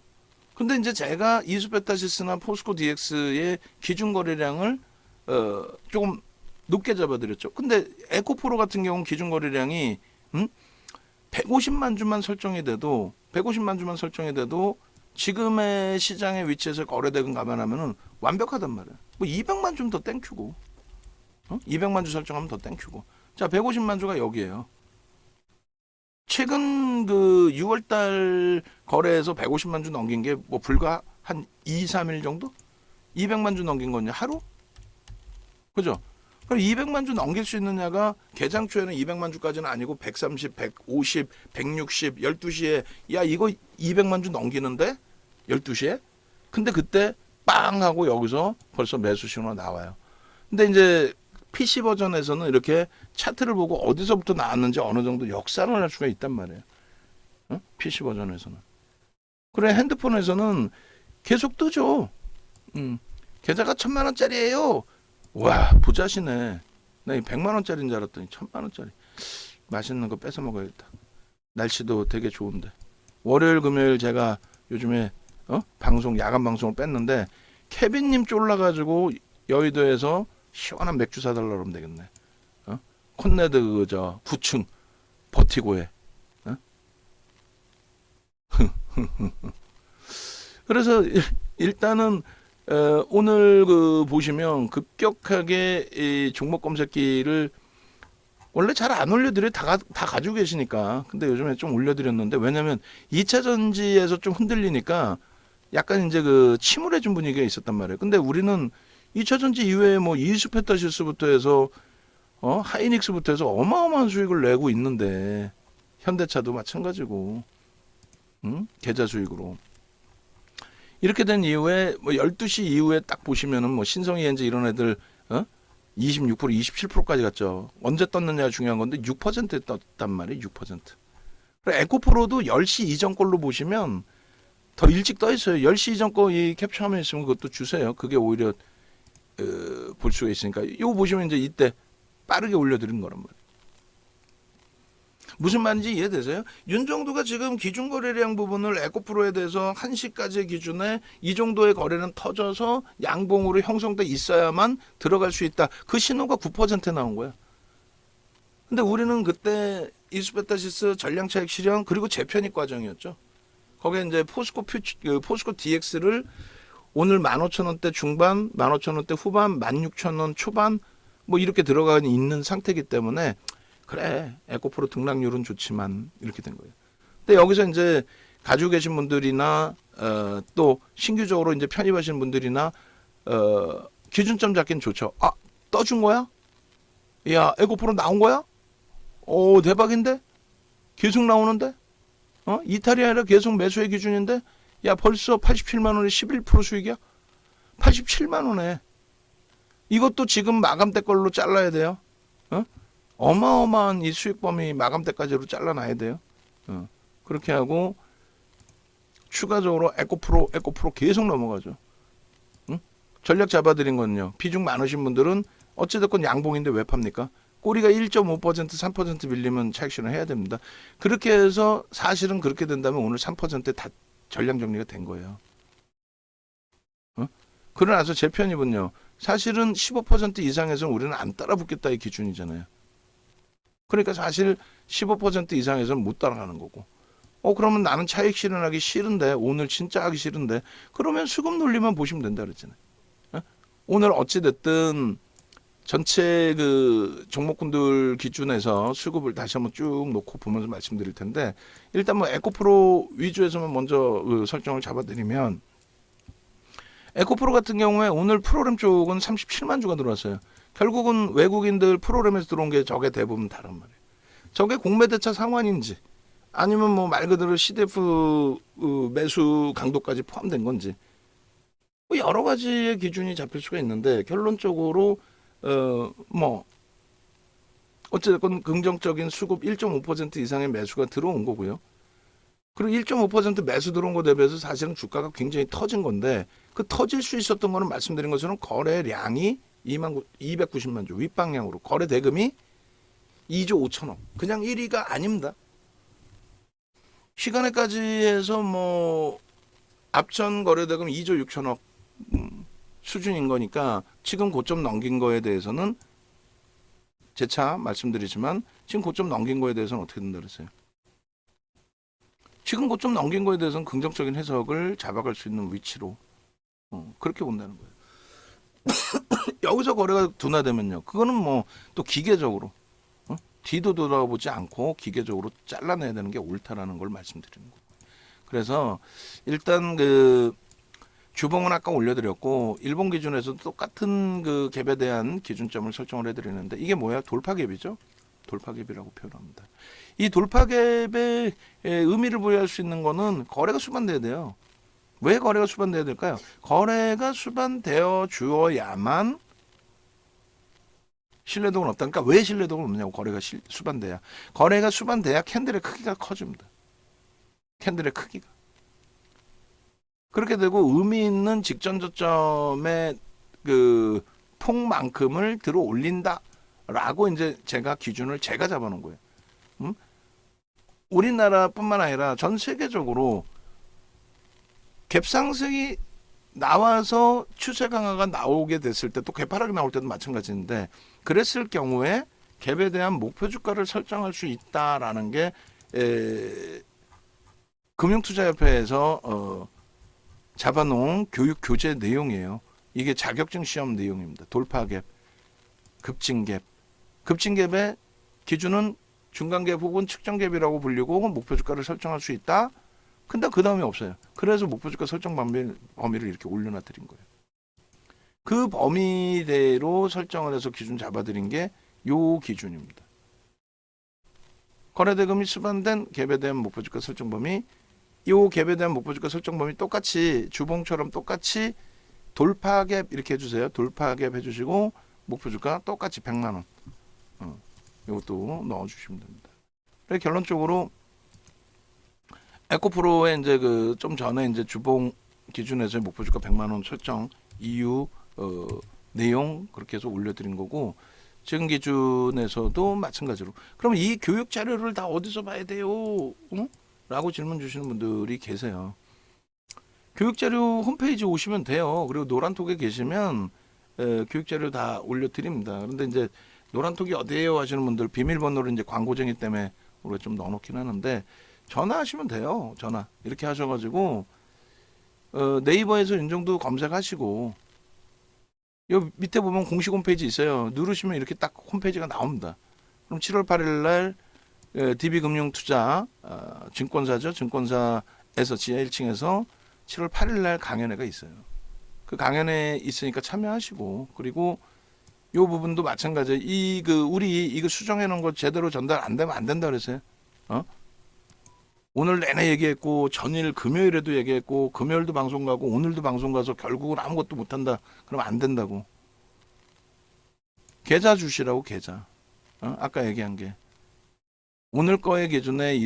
근데 이제 제가 이수페타시스나 포스코 DX의 기준 거래량을 조금 높게 잡아드렸죠. 근데 에코프로 같은 경우는 기준 거래량이 150만 주만 설정이 돼도 150만 주만 설정이 돼도 지금의 시장의 위치에서 거래대금 감안하면은 완벽하단 말이야. 뭐 200만 주면 더 땡큐고, 200만 주 설정하면 더 땡큐고. 자, 150만 주가 여기에요. 최근 그 6월달 거래에서 150만 주 넘긴 게 뭐 불과 한 2, 3일 정도? 200만 주 넘긴 거냐 하루? 그죠? 그럼 200만 주 넘길 수 있느냐가 개장 초에는 200만 주까지는 아니고 130, 150, 160, 12시에 야 이거 200만 주 넘기는데 12시에? 근데 그때 빵 하고 여기서 벌써 매수 신호가 나와요. 근데 이제 PC 버전에서는 이렇게 차트를 보고 어디서부터 나왔는지 어느 정도 역산을 할 수가 있단 말이에요. PC 버전에서는. 그래 핸드폰에서는 계속 뜨죠. 계좌가 1,000만 원짜리예요. 와 부자시네. 나 이 100만 원짜리인 줄 알았더니 1,000만 원짜리. 맛있는 거 뺏어 먹어야겠다. 날씨도 되게 좋은데. 월요일 금요일 제가 요즘에 방송 야간 방송을 뺐는데 케빈님 쫄라가지고 여의도에서 시원한 맥주 사달라 그러면 되겠네. 콘네드 그저 9층 버티고해. 그래서 일단은 오늘 그 보시면 급격하게 이 종목 검색기를 원래 잘 안 올려드려 다 가지고 계시니까. 근데 요즘에 좀 올려드렸는데 왜냐면 2차 전지에서 좀 흔들리니까 약간 이제 그 침울해진 분위기가 있었단 말이에요. 근데 우리는 2차 전지 이외에 뭐 이스페타시스부터 해서 하이닉스부터 해서 어마어마한 수익을 내고 있는데 현대차도 마찬가지고 계좌 수익으로 이렇게 된 이후에 뭐 12시 이후에 딱 보시면은 뭐 신성이엔지 이런 애들 26%, 27%까지 갔죠. 언제 떴느냐가 중요한 건데 6%에 떴단 말이에요. 6%. 그리고 에코프로도 10시 이전 걸로 보시면 더 일찍 떠 있어요. 10시 이전 거 이 캡처하면 있으면 그것도 주세요. 그게 오히려 볼 수가 있으니까. 이거 보시면 이제 이때 빠르게 올려드린 거란 말이에요. 무슨 말인지 이해되세요? 윤정도가 지금 기준 거래량 부분을 에코프로에 대해서 1시까지 기준에 이 정도의 거래는 터져서 양봉으로 형성돼 있어야만 들어갈 수 있다. 그 신호가 9%에 나온 거야. 근데 우리는 그때 이스페타시스 전량차익 실현 그리고 재편입 과정이었죠. 거기에 이제 포스코 DX를 오늘 15,000원대 중반, 15,000원대 후반, 16,000원 초반 뭐 이렇게 들어가 있는 상태이기 때문에 그래 에코프로 등락률은 좋지만 이렇게 된 거예요. 근데 여기서 이제 가지고 계신 분들이나 또 신규적으로 이제 편입하시는 분들이나 기준점 잡기는 좋죠. 아 떠준 거야? 야 에코프로 나온 거야? 오 대박인데? 계속 나오는데? 이탈이 아니라 계속 매수의 기준인데? 야 벌써 87만 원에 11% 수익이야? 87만 원에 이것도 지금 마감대 걸로 잘라야 돼요. 어마어마한 이 수익 범위 마감대까지로 잘라놔야 돼요. 그렇게 하고 추가적으로 에코프로 계속 넘어가죠. 전략 잡아드린 건요. 비중 많으신 분들은 어찌됐건 양봉인데 왜 팝니까? 꼬리가 1.5% 3% 밀리면 차익 실현 해야 됩니다. 그렇게 해서 사실은 그렇게 된다면 오늘 3%에 다 전량 정리가 된 거예요. 그러고 나서 제 편입은요. 사실은 15% 이상에서는 우리는 안 따라붙겠다의 기준이잖아요. 그러니까 사실 15% 이상에서는 못 따라가는 거고. 그러면 나는 차익 실현하기 싫은데 오늘 진짜 하기 싫은데 그러면 수급 논리만 보시면 된다 그랬잖아요. 오늘 어찌 됐든 전체 그 종목군들 기준에서 수급을 다시 한번 쭉 놓고 보면서 말씀드릴 텐데 일단 뭐 에코프로 위주에서만 먼저 그 설정을 잡아드리면 에코프로 같은 경우에 오늘 프로그램 쪽은 37만 주가 들어왔어요. 결국은 외국인들 프로그램에서 들어온 게 저게 대부분 다른 말이에요. 저게 공매대차 상환인지 아니면 뭐 말 그대로 CDF 매수 강도까지 포함된 건지 뭐 여러 가지의 기준이 잡힐 수가 있는데 결론적으로 뭐 어쨌든 긍정적인 수급 1.5% 이상의 매수가 들어온 거고요. 그리고 1.5% 매수 들어온 거 대비해서 사실은 주가가 굉장히 터진 건데 그 터질 수 있었던 거는 말씀드린 것처럼 거래량이 290만 주 윗방향으로 거래 대금이 2조 5천억 그냥 1위가 아닙니다. 시간에까지 해서 뭐 앞전 거래 대금 2조 6천억 수준인 거니까 지금 고점 넘긴 거에 대해서는 재차 말씀드리지만 지금 고점 넘긴 거에 대해서는 어떻게 된다 그랬어요? 지금 고점 넘긴 거에 대해서는 긍정적인 해석을 잡아갈 수 있는 위치로 그렇게 본다는 거예요. 여기서 거래가 둔화되면요. 그거는 뭐 또 기계적으로 뒤도 돌아보지 않고 기계적으로 잘라내야 되는 게 옳다라는 걸 말씀드리는 거예요. 그래서 일단 그 주봉은 아까 올려드렸고 일본 기준에서도 똑같은 그 갭에 대한 기준점을 설정을 해드리는데 이게 뭐야? 돌파갭이죠. 돌파갭이라고 표현합니다. 이 돌파갭의 의미를 부여할 수 있는 거는 거래가 수반돼야 돼요. 왜 거래가 수반돼야 될까요? 거래가 수반되어 주어야만 신뢰도가 없다니까 왜 신뢰도가 없느냐고 거래가 수반돼야 거래가 수반돼야 캔들의 크기가 커집니다. 캔들의 크기가 그렇게 되고 의미 있는 직전 저점의 그 폭만큼을 들어 올린다라고 이제 제가 기준을 제가 잡아놓은 거예요. 우리나라뿐만 아니라 전 세계적으로 갭상승이 나와서 추세 강화가 나오게 됐을 때 또 개파락이 나올 때도 마찬가지인데 그랬을 경우에 갭에 대한 목표 주가를 설정할 수 있다라는 게 금융투자협회에서 잡아놓은 교육 교재 내용이에요. 이게 자격증 시험 내용입니다. 돌파갭, 급진갭. 급진갭의 기준은 중간갭 혹은 측정갭이라고 불리고 목표주가를 설정할 수 있다. 근데 그 다음에 없어요. 그래서 목표주가 설정 범위를 이렇게 올려놔 드린 거예요. 그 범위대로 설정을 해서 기준 잡아드린 게 요 기준입니다. 거래대금이 수반된 갭에 대한 목표주가 설정 범위, 요 갭에 대한 목표주가 설정 범위 똑같이 주봉처럼 똑같이 돌파갭 이렇게 해주세요. 돌파갭 해주시고 목표주가 똑같이 100만 원. 이것도 넣어주시면 됩니다. 그래서 결론적으로 에코프로에 이제 그 좀 전에 이제 주봉 기준에서 목표주가 100만 원 설정 이유 내용 그렇게 해서 올려드린 거고 지금 기준에서도 마찬가지로. 그럼 이 교육 자료를 다 어디서 봐야 돼요? 응? 라고 질문 주시는 분들이 계세요. 교육 자료 홈페이지 오시면 돼요. 그리고 노란톡에 계시면 교육 자료 다 올려드립니다. 그런데 이제 노란톡이 어디에요 하시는 분들 비밀번호를 이제 광고쟁이 때문에 우리가 좀 넣어놓긴 하는데 전화하시면 돼요. 전화 이렇게 하셔가지고 네이버에서 윤정두 검색하시고 요 밑에 보면 공식 홈페이지 있어요. 누르시면 이렇게 딱 홈페이지가 나옵니다. 그럼 7월 8일 날 DB금융투자 증권사죠. 증권사에서 지하 1층에서 7월 8일 날 강연회가 있어요. 그 강연회 있으니까 참여하시고 그리고 요 부분도 마찬가지예요. 우리 이거 수정해 놓은 거 제대로 전달 안 되면 안 된다 그랬어요. 오늘 내내 얘기했고 전일 금요일에도 얘기했고 금요일도 방송 가고 오늘도 방송 가서 결국은 아무것도 못 한다. 그러면 안 된다고. 계좌 주시라고 계좌. 아까 얘기한 게 오늘 거의 기준에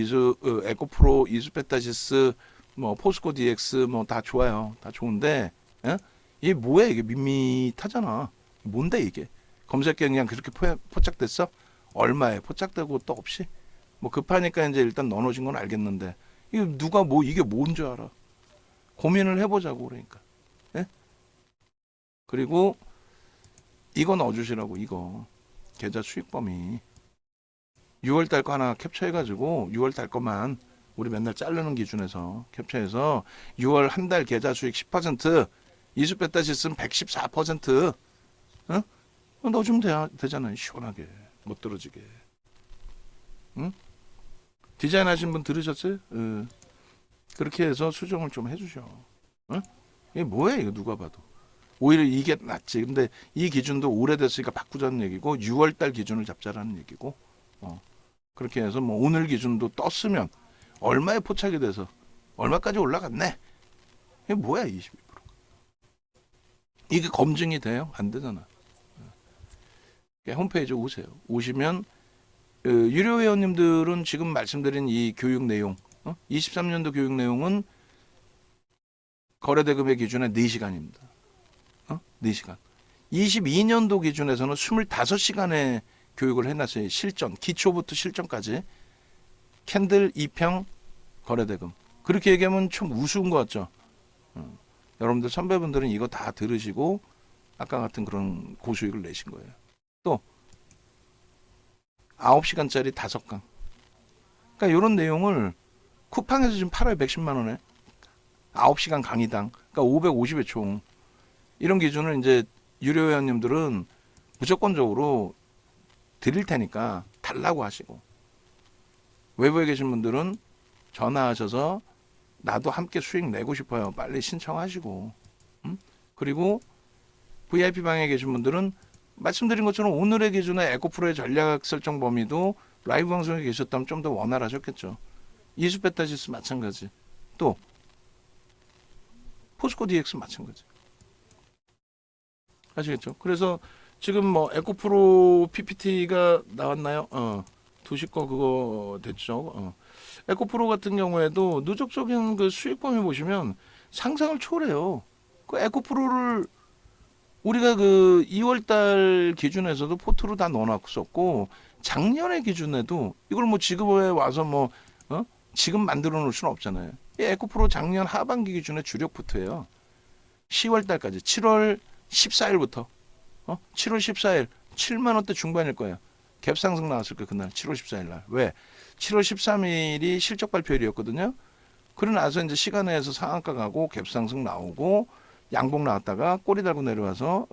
에코프로, 이수페타시스, 뭐 포스코 DX 뭐 다 좋아요. 다 좋은데 이게 뭐야 이게 밋밋하잖아. 뭔데 이게? 검색에 그냥 그렇게 포착됐어? 얼마에 포착되고 또 없이? 뭐 급하니까 이제 일단 넣어놓으신 건 알겠는데 이게 누가 뭐 이게 뭔 줄 알아? 고민을 해보자고 그러니까. 예? 그리고 이거 넣어주시라고 이거 계좌 수익 범위 6월달 거 하나 캡처해가지고 6월달 거만 우리 맨날 자르는 기준에서 캡처해서 6월 한 달 계좌 수익 10% 이수페타시스는 114% 넣어주면 되잖아요. 시원하게 못 떨어지게. 응? 디자인 하신 분 들으셨어요? 그렇게 해서 수정을 좀 해주셔. 이게 뭐야 이거 누가 봐도. 오히려 이게 낫지. 근데 이 기준도 오래됐으니까 바꾸자는 얘기고 6월달 기준을 잡자라는 얘기고 그렇게 해서 뭐 오늘 기준도 떴으면 얼마에 포착이 돼서 얼마까지 올라갔네. 이게 뭐야 22%. 이게 검증이 돼요? 안 되잖아. 홈페이지 오세요. 오시면 유료 회원님들은 지금 말씀드린 이 교육 내용 23년도 교육 내용은 거래대금의 기준에 4시간입니다. 4시간. 22년도 기준에서는 25시간의 교육을 해놨어요. 실전, 기초부터 실전까지. 캔들 2평 거래대금. 그렇게 얘기하면 좀 우스운 것 같죠? 여러분들 선배분들은 이거 다 들으시고 아까 같은 그런 고수익을 내신 거예요. 또 9시간짜리 5강. 그러니까 이런 내용을 쿠팡에서 지금 팔아요. 110만 원에. 9시간 강의당. 그러니까 550회 총. 이런 기준을 이제 유료 회원님들은 무조건적으로 드릴 테니까 달라고 하시고 외부에 계신 분들은 전화하셔서 나도 함께 수익 내고 싶어요. 빨리 신청하시고 그리고 VIP 방에 계신 분들은 말씀드린 것처럼 오늘의 기준에 에코프로의 전략 설정 범위도 라이브 방송에 계셨다면 좀 더 원활하셨겠죠. 이수페타시스 마찬가지. 또 포스코 DX 마찬가지. 아시겠죠? 그래서 지금 뭐 에코프로 PPT가 나왔나요? 2시 거 그거 됐죠. 에코프로 같은 경우에도 누적적인 그 수익 범위 보시면 상상을 초월해요. 그 에코프로를 우리가 그 2월달 기준에서도 포트로 다 넣어놨었고 작년의 기준에도 이걸 뭐 지금에 와서 뭐 지금 만들어 놓을 수는 없잖아요. 이 에코프로 작년 하반기 기준의 주력 포트예요. 10월달까지 7월 14일부터 7월 14일 7만 원대 중반일 거예요. 갭 상승 나왔을 거예요. 그날 7월 14일 날. 왜? 7월 13일이 실적 발표일이었거든요. 그러고 나서 이제 시간에서 상한가 가고 갭상승 나오고 양봉 나왔다가 꼬리 달고 내려와서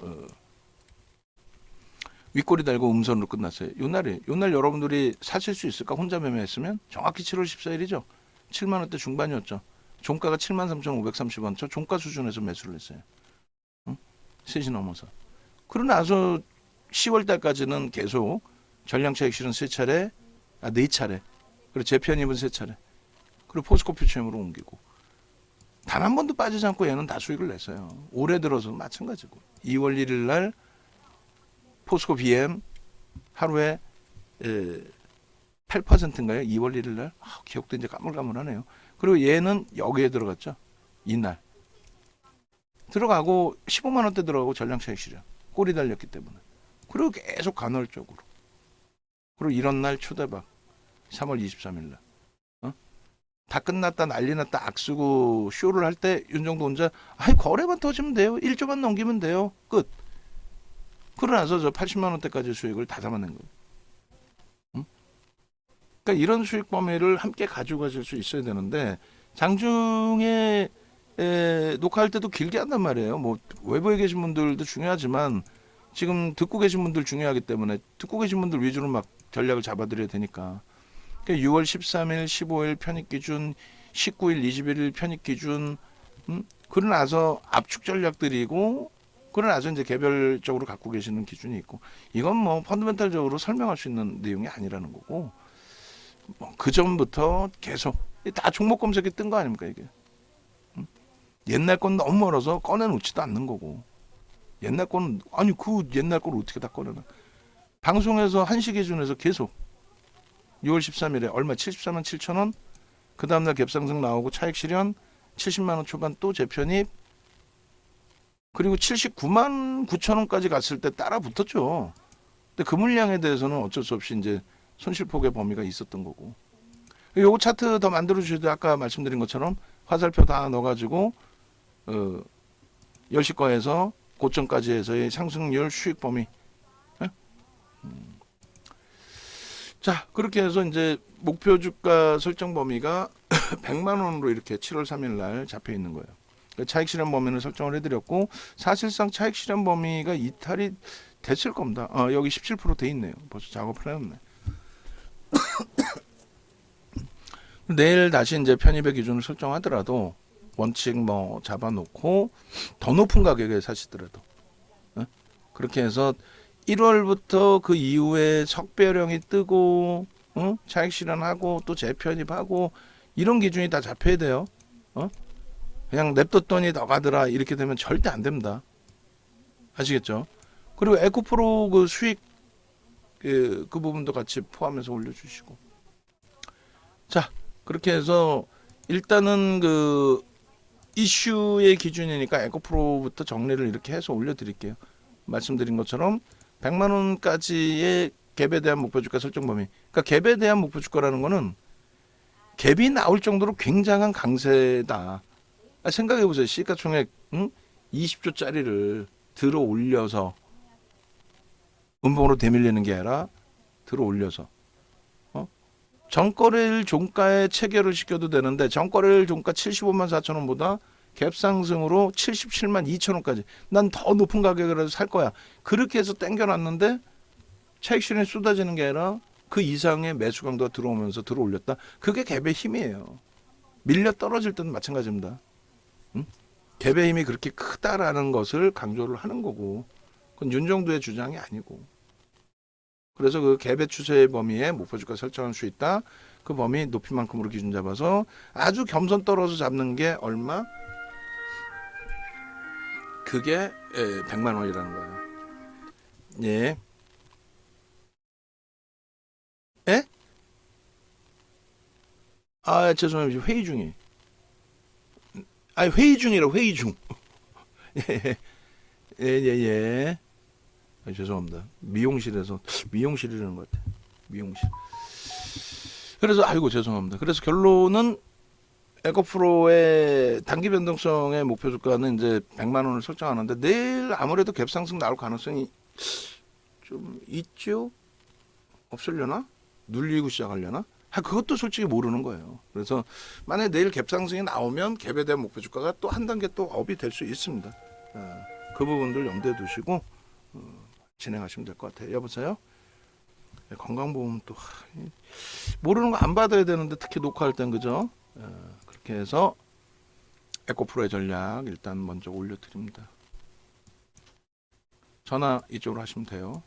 윗꼬리 달고 음선으로 끝났어요. 요날 여러분들이 사실 수 있을까? 혼자 매매했으면 정확히 7월 14일이죠. 7만 원대 중반이었죠. 종가가 73,530원. 저 종가 수준에서 매수를 했어요. 응? 3시 넘어서. 그러고 나서 10월 달까지는 계속 전량차익 실은 3차례, 4차례. 그리고 재편입은 3차례. 그리고 포스코 퓨처엠으로 옮기고. 단 한 번도 빠지지 않고 얘는 다 수익을 냈어요. 올해 들어서도 마찬가지고. 2월 1일 날 포스코 BM 하루에 8%인가요? 2월 1일 날? 기억도 이제 까물까물하네요. 그리고 얘는 여기에 들어갔죠. 이날. 들어가고 15만 원대 들어가고 전량차익 실현. 꼬리 달렸기 때문에. 그리고 계속 간헐적으로. 그리고 이런 날 초대박. 3월 23일 날. 다 끝났다 난리 났다 악쓰고 쇼를 할 때 윤정도 혼자 거래만 터지면 돼요. 1조만 넘기면 돼요. 끝. 그러고 나서 저 80만 원대까지 수익을 다 담아낸 거예요. 그러니까 이런 수익 범위를 함께 가지고 가실 수 있어야 되는데 장중에 녹화할 때도 길게 한단 말이에요. 뭐 외부에 계신 분들도 중요하지만 지금 듣고 계신 분들 중요하기 때문에 듣고 계신 분들 위주로 막 전략을 잡아드려야 되니까. 그러니까 6월 13일, 15일 편입 기준, 19일, 21일 편입 기준, 그러고 나서 압축 전략들이고, 그러고 나서 이제 개별적으로 갖고 계시는 기준이 있고, 이건 뭐 펀더멘탈적으로 설명할 수 있는 내용이 아니라는 거고, 그 전부터 계속 다 종목 검색에 뜬 거 아닙니까 이게? 옛날 건 너무 멀어서 꺼내놓지도 않는 거고, 옛날 거는 아니 그 옛날 걸 어떻게 다 꺼내나? 방송에서 1시 기준에서 계속 6월 13일에 얼마 74만 7천 원, 그 다음날 갭상승 나오고 차익 실현 70만 원 초반 또 재편입, 그리고 79만 9천 원까지 갔을 때 따라 붙었죠. 근데 그 물량에 대해서는 어쩔 수 없이 이제 손실폭의 범위가 있었던 거고. 요거 차트 더 만들어 주셔도 아까 말씀드린 것처럼 화살표 다 넣어가지고 10시 거에서 고점까지 해서의 상승률 수익 범위. 자, 그렇게 해서 이제 목표 주가 설정 범위가 100만 원으로 이렇게 7월 3일 날 잡혀 있는 거예요. 차익 실현 범위를 설정을 해드렸고 사실상 차익 실현 범위가 이탈이 됐을 겁니다. 여기 17%돼 있네요. 벌써 작업을 해놨네. 내일 다시 이제 편입의 기준을 설정하더라도 원칙 뭐 잡아놓고 더 높은 가격에 사시더라도 그렇게 해서 1월부터 그 이후에 석배령이 뜨고 차익 실현하고 또 재편입하고 이런 기준이 다 잡혀야 돼요. 그냥 냅뒀더니 더 가더라 이렇게 되면 절대 안 됩니다. 아시겠죠? 그리고 에코프로 그 수익 그 부분도 같이 포함해서 올려주시고. 자, 그렇게 해서 일단은 그 이슈의 기준이니까 에코프로부터 정리를 이렇게 해서 올려드릴게요. 말씀드린 것처럼 100만 원까지의 갭에 대한 목표 주가 설정 범위. 그러니까 갭에 대한 목표 주가라는 거는 갭이 나올 정도로 굉장한 강세다. 생각해 보세요. 시가총액 20조짜리를 들어 올려서 음봉으로 대밀리는 게 아니라 들어 올려서 전거래일 종가에 체결을 시켜도 되는데 전거래일 종가 75만 4천 원보다 갭 상승으로 77만 2천 원까지 난 더 높은 가격이라도 살 거야. 그렇게 해서 땡겨놨는데 차익 실현이 쏟아지는 게 아니라 그 이상의 매수 강도가 들어오면서 들어 올렸다. 그게 갭의 힘이에요. 밀려 떨어질 때는 마찬가지입니다. 갭의 힘이 그렇게 크다라는 것을 강조를 하는 거고 그건 윤정도의 주장이 아니고 그래서 그 갭의 추세 범위에 목표 주가 설정할 수 있다. 그 범위 높이만큼으로 기준 잡아서 아주 겸손 떨어져 잡는 게 얼마? 그게 100만 원이라는 거예요. 예. 예? 죄송합니다. 회의 중이. 회의 중이라 회의 중. 예, 예, 예. 죄송합니다. 미용실이라는 것 같아요. 미용실. 그래서 아이고 죄송합니다. 그래서 결론은 에코프로의 단기 변동성의 목표 주가는 이제 100만 원을 설정하는데 내일 아무래도 갭 상승 나올 가능성이 좀 있죠? 없으려나? 눌리고 시작하려나? 그것도 솔직히 모르는 거예요. 그래서 만약에 내일 갭 상승이 나오면 갭에 대한 목표 주가가 또 한 단계 또 업이 될 수 있습니다. 그 부분들 염두에 두시고 진행하시면 될 것 같아요. 여보세요? 건강보험 또 모르는 거 안 받아야 되는데 특히 녹화할 땐 그죠? 그렇게 해서 에코프로의 전략 일단 먼저 올려드립니다. 전화 이쪽으로 하시면 돼요.